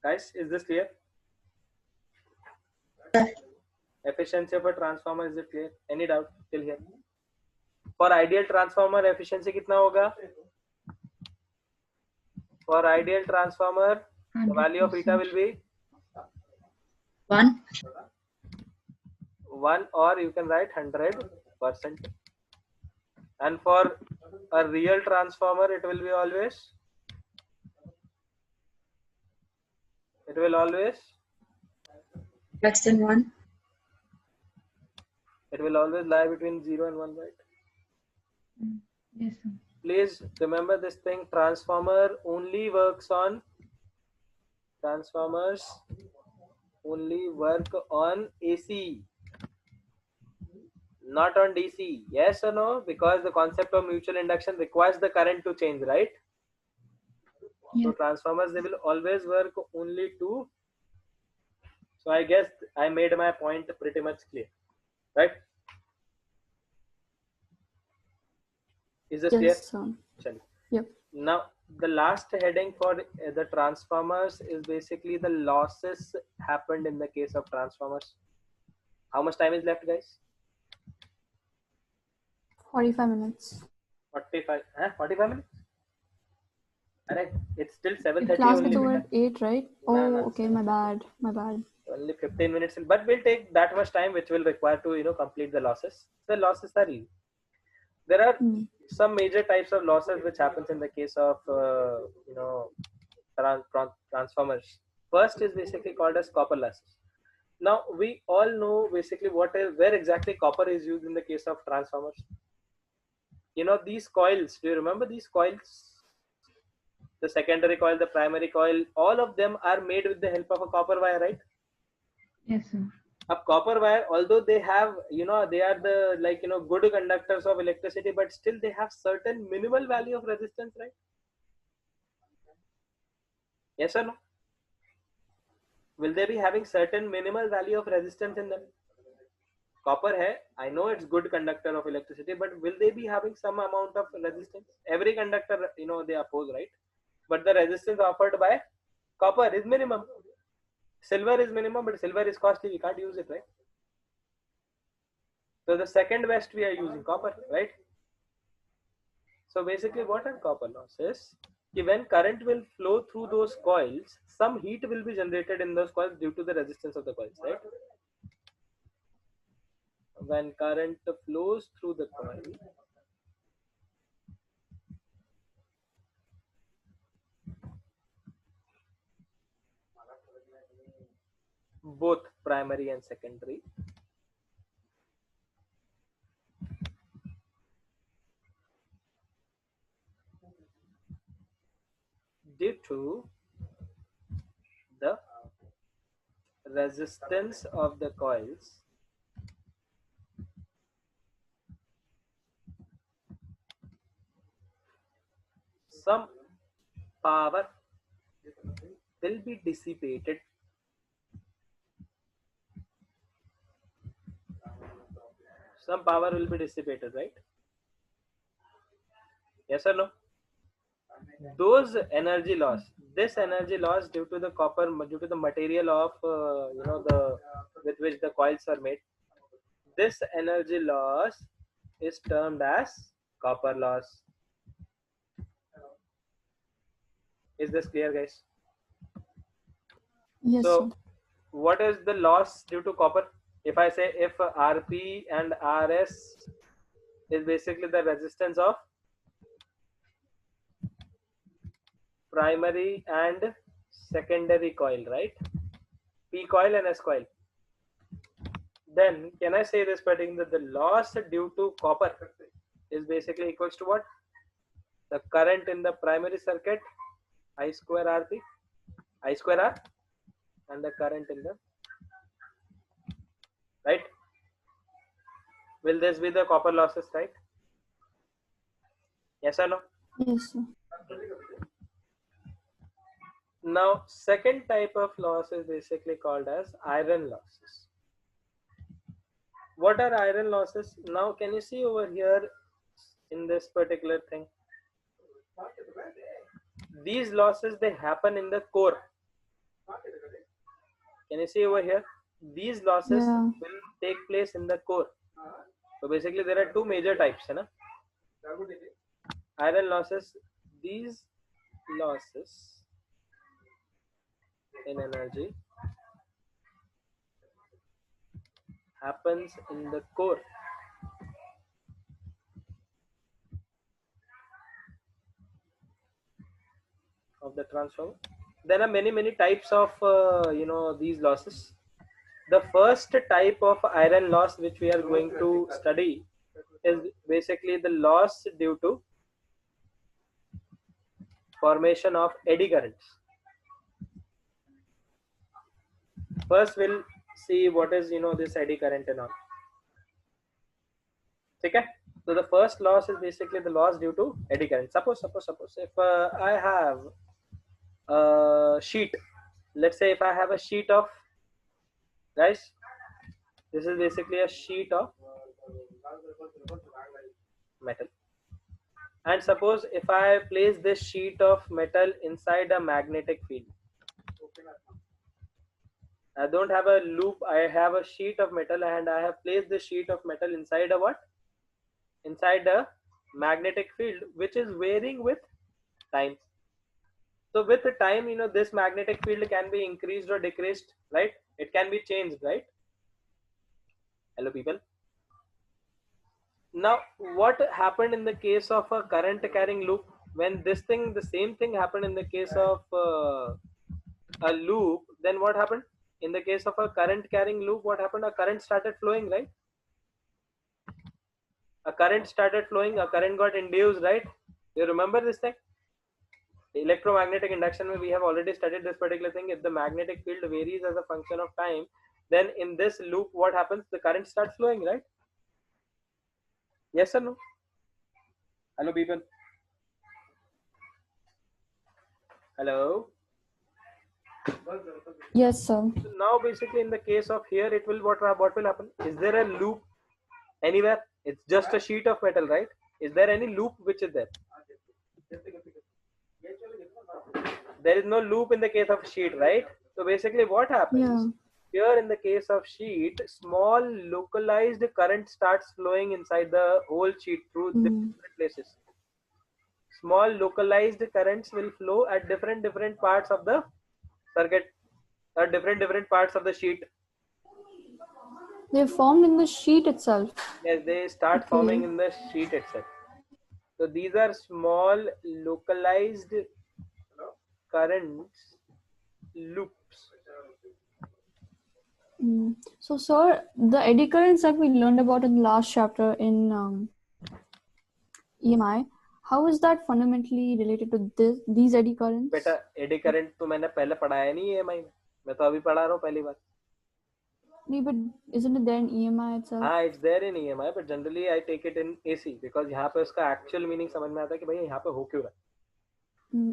Guys, is this clear? Efficiency of a transformer, is it clear? Any doubt till here? For ideal transformer, efficiency kitna hoga? For ideal transformer, the value of eta 100%. will be 1. 1, or you can write 100%. And for a real transformer, it will always Less than 1. it will always lie between 0 and 1, right? Yes, sir. Please remember this thing, transformers only work on AC, not on DC. Yes or no? Because the concept of mutual induction requires the current to change, right? So Yes. transformers, they will always work only to. So I guess I made my point pretty much clear, right? Is this clear? Yes, sir. Chalo. Yep. Now the last heading for the transformers is basically the losses happened in the case of transformers. How much time is left, guys? 45 minutes. 45 minutes? Alright, it's still 7:30 Class only. gets over Beta. at 8, right? No, Oh, no, okay, my bad. My bad. only 15 minutes, but we'll take that much time which will require to complete the losses. The losses are easy. There are some major types of losses which happens in the case of transformers. First is basically called as copper losses. Now we all know basically where exactly copper is used in the case of transformers. These coils, do you remember these coils? The secondary coil, the primary coil, all of them are made with the help of a copper wire, right? Yes, sir. A copper wire, although they have, they are the good conductors of electricity, but still they have certain minimal value of resistance, right? Yes or no? Will they be having certain minimal value of resistance in them? Copper hai, I know it's good conductor of electricity, but will they be having some amount of resistance? Every conductor, they oppose, right? But the resistance offered by copper is minimum. Silver is minimum, but silver is costly. We can't use it, right? So the second best we are using copper, right? So basically what are copper losses? When current will flow through those coils, some heat will be generated in those coils due to the resistance of the coils, right? when current flows through the coil, both primary and secondary, due to the resistance of the coils, some power will be dissipated. Some power will be dissipated, right? Yes or no? Those energy loss, this energy loss due to the copper, due to the material of the with which the coils are made, this energy loss is termed as copper loss. Is this clear, guys? Yes, So sir. what is the loss due to copper? If I say if Rp and Rs is basically the resistance of primary and secondary coil, right? P coil and S coil. Then can I say this particular that the loss due to copper is basically equals to what? The current in the primary circuit, I square Rp, I square R, and the current in the, right? Will this be the copper losses, right? Yes or no? Yes, sir. Now, second type of loss is basically called as iron losses. What are iron losses? Now, can you see over here in this particular thing? These losses, they happen in the core. Can you see over here? These losses Yeah. will take place in the core. So basically there are two major types, iron losses. These losses in energy happens in the core of the transformer. There are many types of these losses. The first type of iron loss which we are going to study is basically the loss due to formation of eddy currents. First we'll see what is this eddy current and all. Okay? So the first loss is basically the loss due to eddy current. Suppose if I have a sheet, let's say if I have a sheet of, guys, this is basically a sheet of metal, and suppose if I place this sheet of metal inside a magnetic field, I don't have a loop, I have a sheet of metal and I have placed this sheet of metal inside a what? Inside a magnetic field which is varying with time. So with the time, this magnetic field can be increased or decreased, right? It can be changed, right? Hello, people. Now, what happened in the case of a current carrying loop? When this thing, the same thing happened in the case of a loop, then what happened? In the case of a current carrying loop, what happened? A current started flowing, right? A current started flowing, a current got induced, right? You remember this thing? Electromagnetic induction, we have already studied this particular thing. If the magnetic field varies as a function of time, then in this loop what happens? The current starts flowing, right? Yes or no? Hello, people. Hello. Yes, sir. So now basically in the case of here, it will what will happen? Is there a loop anywhere? It's just a sheet of metal, right? Is there any loop which is there? There is no loop in the case of sheet, right? So basically what happens here in the case of sheet, small localized current starts flowing inside the whole sheet through different places. Small localized currents will flow at different parts of the circuit, at different parts of the sheet. They're formed in the sheet itself. Yes, they start Okay. forming in the sheet itself. So these are small localized currents loops. So, sir, the eddy currents that we learned about in the last chapter in EMI, how is that fundamentally related to these eddy currents? बेटा eddy current तो मैंने पहले पढ़ाया नहीं EMI में, मैं तो अभी पढ़ा रहा हूँ पहली बार. No, but isn't it there in EMI itself? हाँ, it's there in EMI, but generally I take it in AC because यहाँ पे उसका actual meaning समझ में आता है कि भाई यहाँ पे हो क्यों रहा है.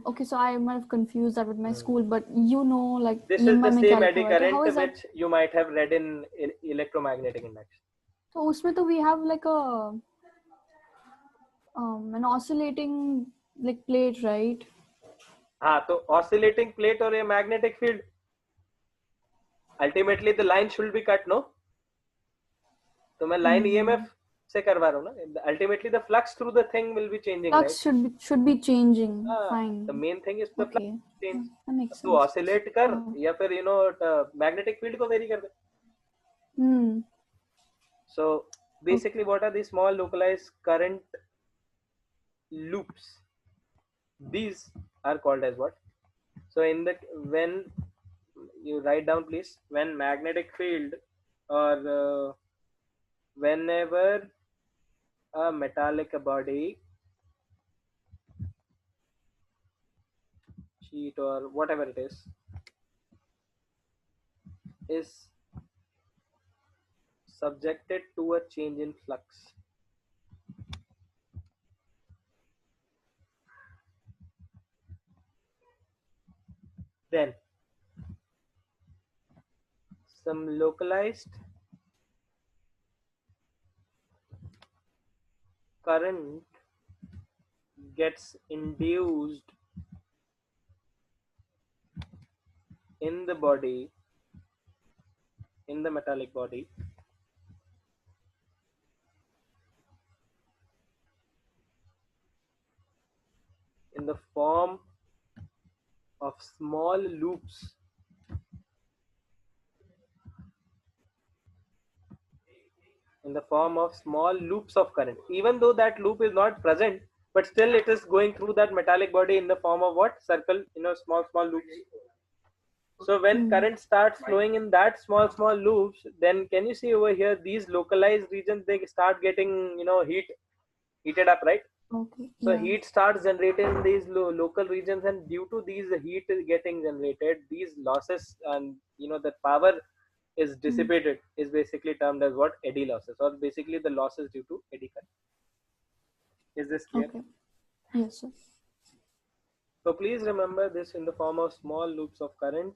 Okay, so I might have confused that with my school, but you know, like This is EMI the में same क्या eddy लिखा हुआ है, current how is that? which you might have read in electromagnetic induction. So उसमें तो we have like a an oscillating like plate, right? हाँ, तो oscillating plate और a magnetic field. Ultimately the line should be cut, no? तो मैं line EMF से करवा रहा हूँ ना. Ultimately the flux through the thing will be changing, Flux right? should be changing. Fine. The main thing is the flux Okay. change. That makes sense. तो oscillate कर या फिर magnetic field को vary कर दे. So basically what are these small localized current loops? These are called as what? So when you write down please, when magnetic field or whenever a metallic body, sheet or whatever it is subjected to a change in flux, then some localized current gets induced in the body, in the metallic body, in the form of small loops of current. Even though that loop is not present, but still it is going through that metallic body in the form of what? Circle, small loops. So when current starts flowing in that small loops, then can you see over here, these localized regions, they start getting, heated up, right? Okay. So Yeah. heat starts generated in these local regions, and due to these heat is getting generated, these losses and the power is dissipated is basically termed as what? Eddy losses, or basically the losses due to eddy current. Is this clear? Okay. Yes, sir. So please remember this in the form of small loops of current.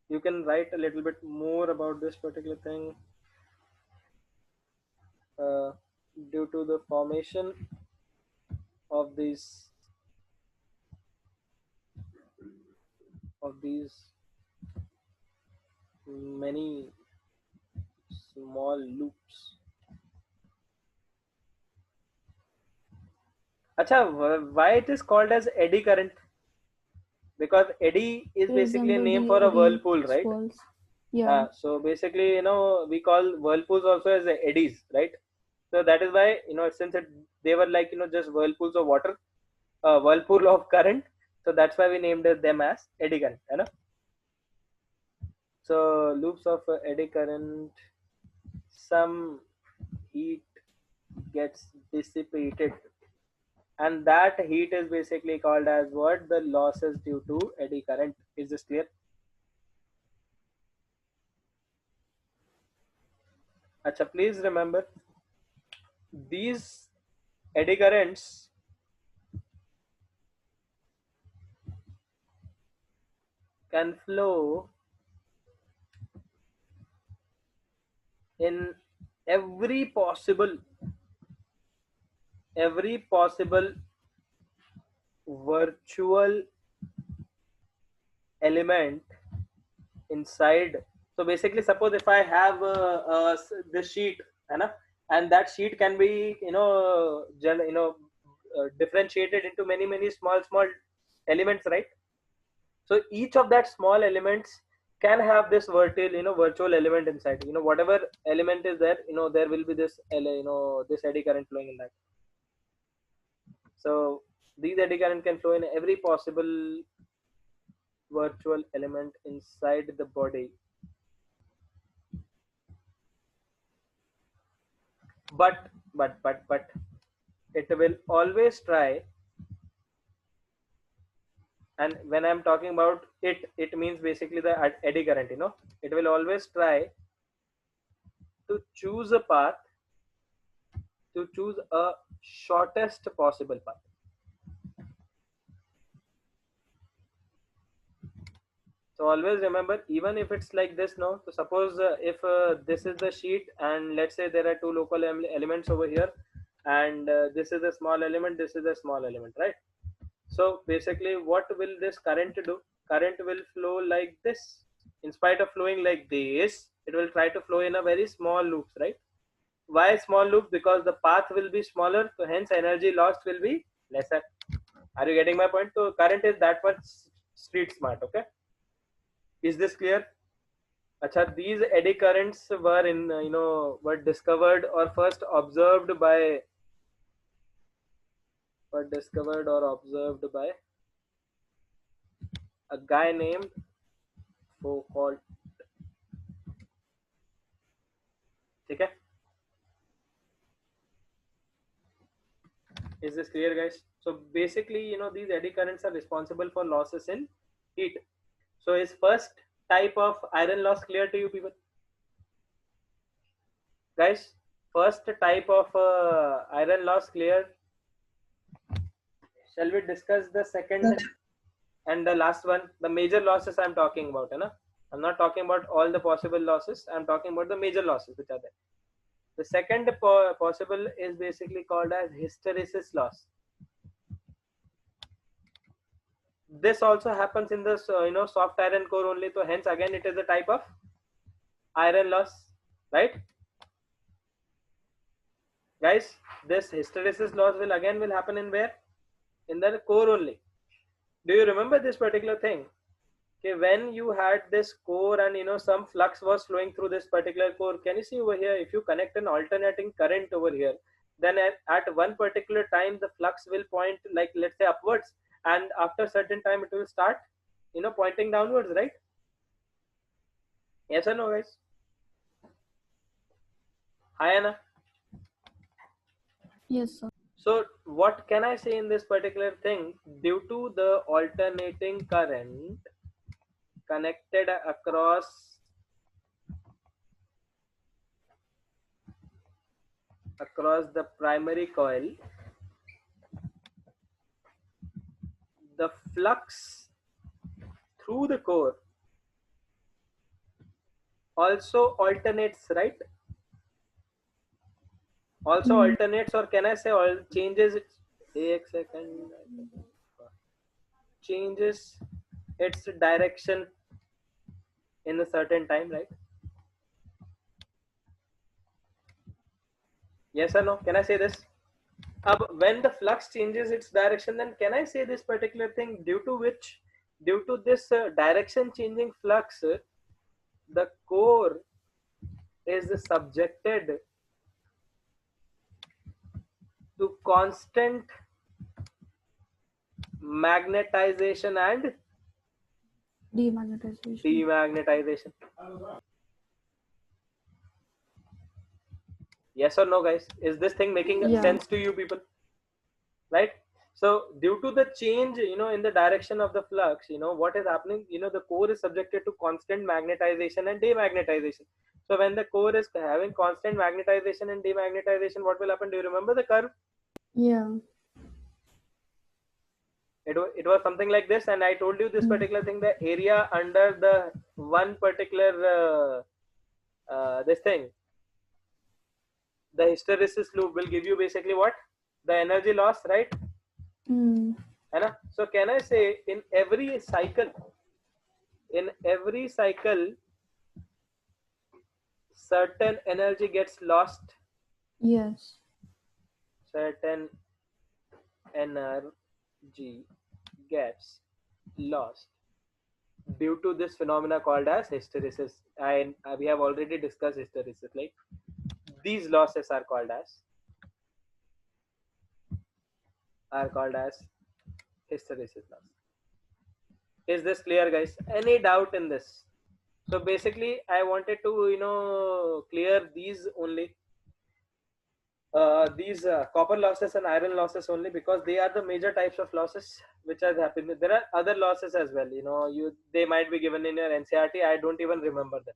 You can write a little bit more about this particular thing. Due to the formation of these many small loops. Acha, why it is called as eddy current? Because eddy is basically a name for a whirlpool, right? Swirls. Yeah. So basically, we call whirlpools also as eddies, right? So that is why, since they were like, just whirlpools of water, whirlpool of current. So that's why we named them as eddy current, So loops of eddy current, some heat gets dissipated, and that heat is basically called as what? The losses due to eddy current. Is this clear? Acha, please remember, these eddy currents can flow in every possible virtual element inside. So basically, suppose if I have this sheet, and that sheet can be differentiated into many small elements, right? So each of that small elements can have this virtual element inside. Whatever element is there, there will be this this eddy current flowing in that. So these eddy current can flow in every possible virtual element inside the body, but it will always try. And when I'm talking about it means basically the eddy current. It will always try to choose a path, to choose a shortest possible path. So always remember, even if it's like this, no. So suppose if this is the sheet, and let's say there are two local elements over here, and this is a small element, this is a small element, right? So basically, what will this current do? Current will flow like this. In spite of flowing like this, it will try to flow in a very small loops, right? Why small loop? Because the path will be smaller, so hence energy lost will be lesser. Are you getting my point? So current is that much street smart. Okay, is this clear? Acha, these eddy currents were were discovered or first observed by a guy named Foucault. Okay, is this clear, guys? So basically, these eddy currents are responsible for losses in heat. So is first type of iron loss clear to you people? Guys, first type of iron loss clear? Shall we discuss the second and the last one? The major losses I'm talking about, है ना? I'm not talking about all the possible losses. I'm talking about the major losses which are there. The second possible is basically called as hysteresis loss. This also happens in the soft iron core only. So hence again it is a type of iron loss, right? Guys, this hysteresis loss will happen in where? In the core only. Do you remember this particular thing? Okay, when you had this core and some flux was flowing through this particular core, can you see over here, if you connect an alternating current over here, then at one particular time the flux will point, like let's say upwards, and after a certain time it will start pointing downwards, right? Yes or no, guys? Hi Anna. Yes, sir. So what can I say in this particular thing? Due to the alternating current connected across the primary coil, the flux through the core also alternates, right? Also alternates, or can I say all changes its changes its direction in a certain time, right? Yes or no? Can I say this? When the flux changes its direction, then can I say this particular thing, due to this direction changing flux, the core is subjected to constant magnetization and demagnetization. Yes or no, guys? Is this thing making sense to you people? Right? So due to the change, in the direction of the flux, what is happening? The core is subjected to constant magnetization and demagnetization. So when the core is having constant magnetization and demagnetization, what will happen? Do you remember the curve? Yeah. It was something like this, and I told you this particular thing, the area under the one particular this thing, the hysteresis loop, will give you basically what? The energy loss, right? So can I say in every cycle, certain energy gets lost? Yes. Certain energy gets lost. due to this phenomena called as hysteresis. And we have already discussed hysteresis. Like these losses are called as hysteresis loss. Is this clear, guys? Any doubt in this? So basically, I wanted to clear these only. These copper losses and iron losses only, because they are the major types of losses which has happened. There are other losses as well. They might be given in your NCRT. I don't even remember them.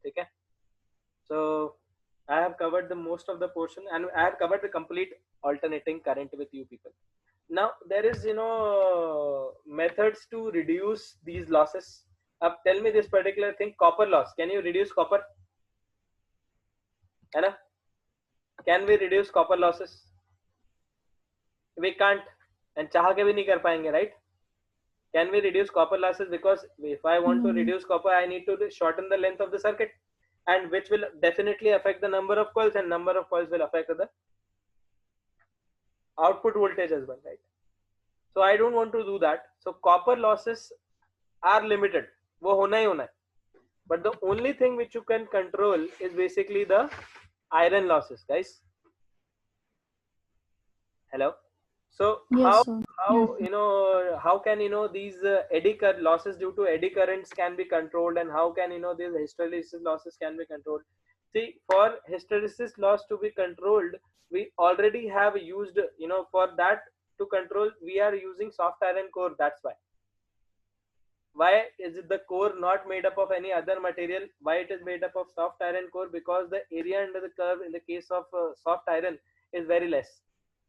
Okay. So I have covered the most of the portion, and I have covered the complete alternating current with you people. Now there is methods to reduce these losses. Tell me this particular thing, copper loss. Can you reduce copper? Anna? Can we reduce copper losses? We can't, and चाह के भी नहीं कर पाएंगे, right? Can we reduce copper losses? Because if I want to reduce copper, I need to shorten the length of the circuit, and which will definitely affect the number of coils, and number of coils will affect the output voltage as well, right? So I don't want to do that. So copper losses are limited. वो होना ही होना है. But the only thing which you can control is basically the iron losses, guys. Hello. So Yes, sir. how can these eddy current losses due to eddy currents can be controlled, and how can these hysteresis losses can be controlled? See, for hysteresis loss to be controlled, we already have used for that to control, we are using soft iron core. That's why is it the core not made up of any other material? Why it is made up of soft iron core? Because the area under the curve in the case of soft iron is very less.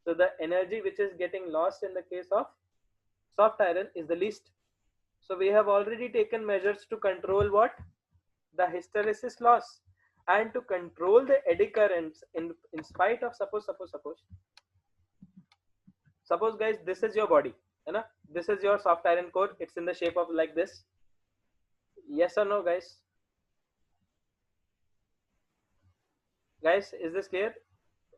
So the energy which is getting lost in the case of soft iron is the least. So we have already taken measures to control what? The hysteresis loss, and to control the eddy currents in spite of suppose guys, this is your body, this is your soft iron core. It's in the shape of like this. Yes or no, guys? Guys, is this clear?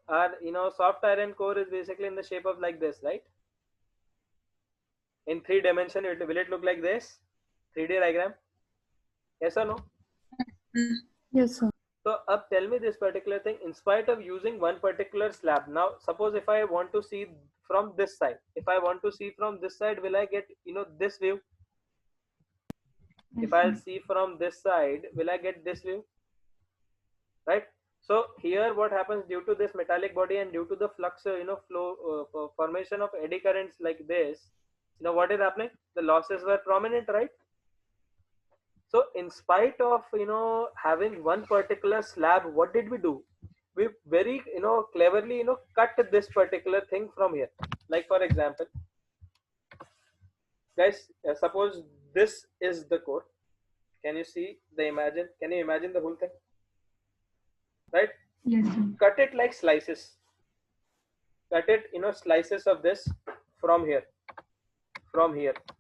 Our soft iron core is basically in the shape of like this, right? In 3 dimension, will it look like this? 3D diagram? Yes or no? Yes, sir. So tell me this particular thing, in spite of using one particular slab. Now suppose if I want to see from this side, will I get this view? Yes, If I'll sir. see from this side, will I get this view? Right? So here what happens, due to this metallic body and due to the flux flow formation of eddy currents like this, what is happening? The losses were prominent, right? So in spite of having one particular slab, what did we do? We very cleverly cut this particular thing from here. Like for example, guys, suppose this is the core. Can you see can you imagine the whole thing? Right? Yes, sir. Cut it like slices. Cut it slices of this from here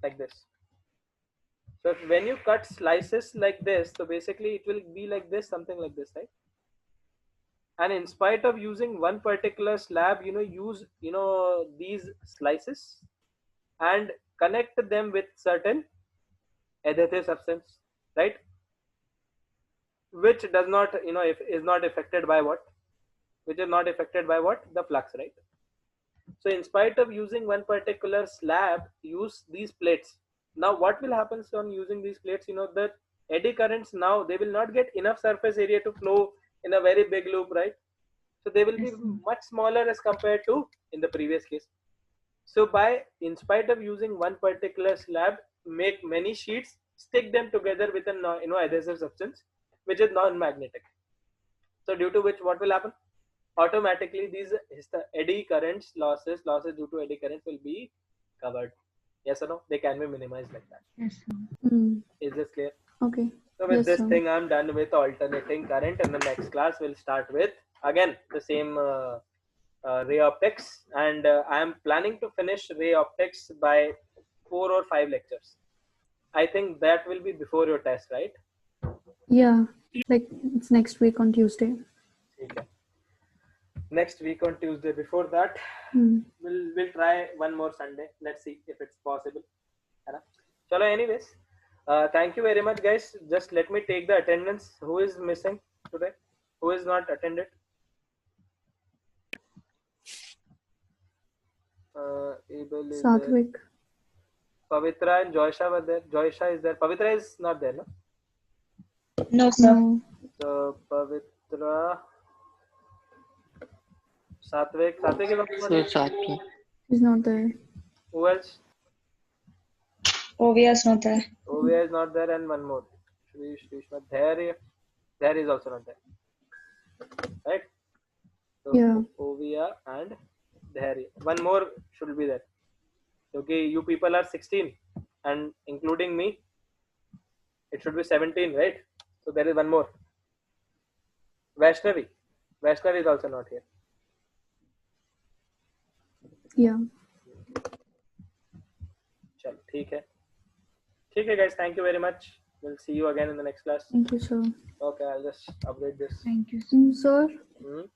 like this. So when you cut slices like this, so basically it will be like this, something like this, right? And in spite of using one particular slab, use these slices and connect them with certain adhesive substance, right? Which does not is not affected by what? Which is not affected by what? The flux, right? So in spite of using one particular slab, use these plates. Now what will happen on using these plates? The eddy currents, now they will not get enough surface area to flow in a very big loop, right? So they will be Yes, sir. much smaller as compared to in the previous case. So in spite of using one particular slab, make many sheets, stick them together with an adhesive substance which is non-magnetic. So due to which what will happen? Automatically these eddy currents losses due to eddy currents will be covered. Yes or no? They can be minimized like that. Yes, sir. Is this clear? Okay. So with Yes, this sir. thing, I'm done with alternating current. In the next class, we'll start with again the same ray optics, and I'm planning to finish ray optics by 4 or 5 lectures. I think that will be before your test, right? Yeah, like it's next week on Tuesday. Okay. Next week on Tuesday. Before that, we'll try one more Sunday. Let's see if it's possible. Chalo, anyways, Thank you very much, guys. Just let me take the attendance. Who is missing today? Who is not attended? Abel is there. Satvik. Pavitra and Joysha were there. Joysha is there. Pavitra is not there, no? No, sir. No. So Pavitra, Satvik is also not So there. Satvik. He's not there. Who else? Ovia is not there. Ovia is not there, and one more. Shrishma. There is also not there. Right? So Yeah. Ovia and Dhari. One more should be there. Okay, you people are 16 and including me, it should be 17, right? So there is one more. Vaishnavi. Vaishnavi is also not here. Yeah. Chalo, ठीक है guys, thank you very much. We'll see you again in the next class. Thank you, sir. Okay, I'll just update this. Thank you, sir. Sir, Hmm?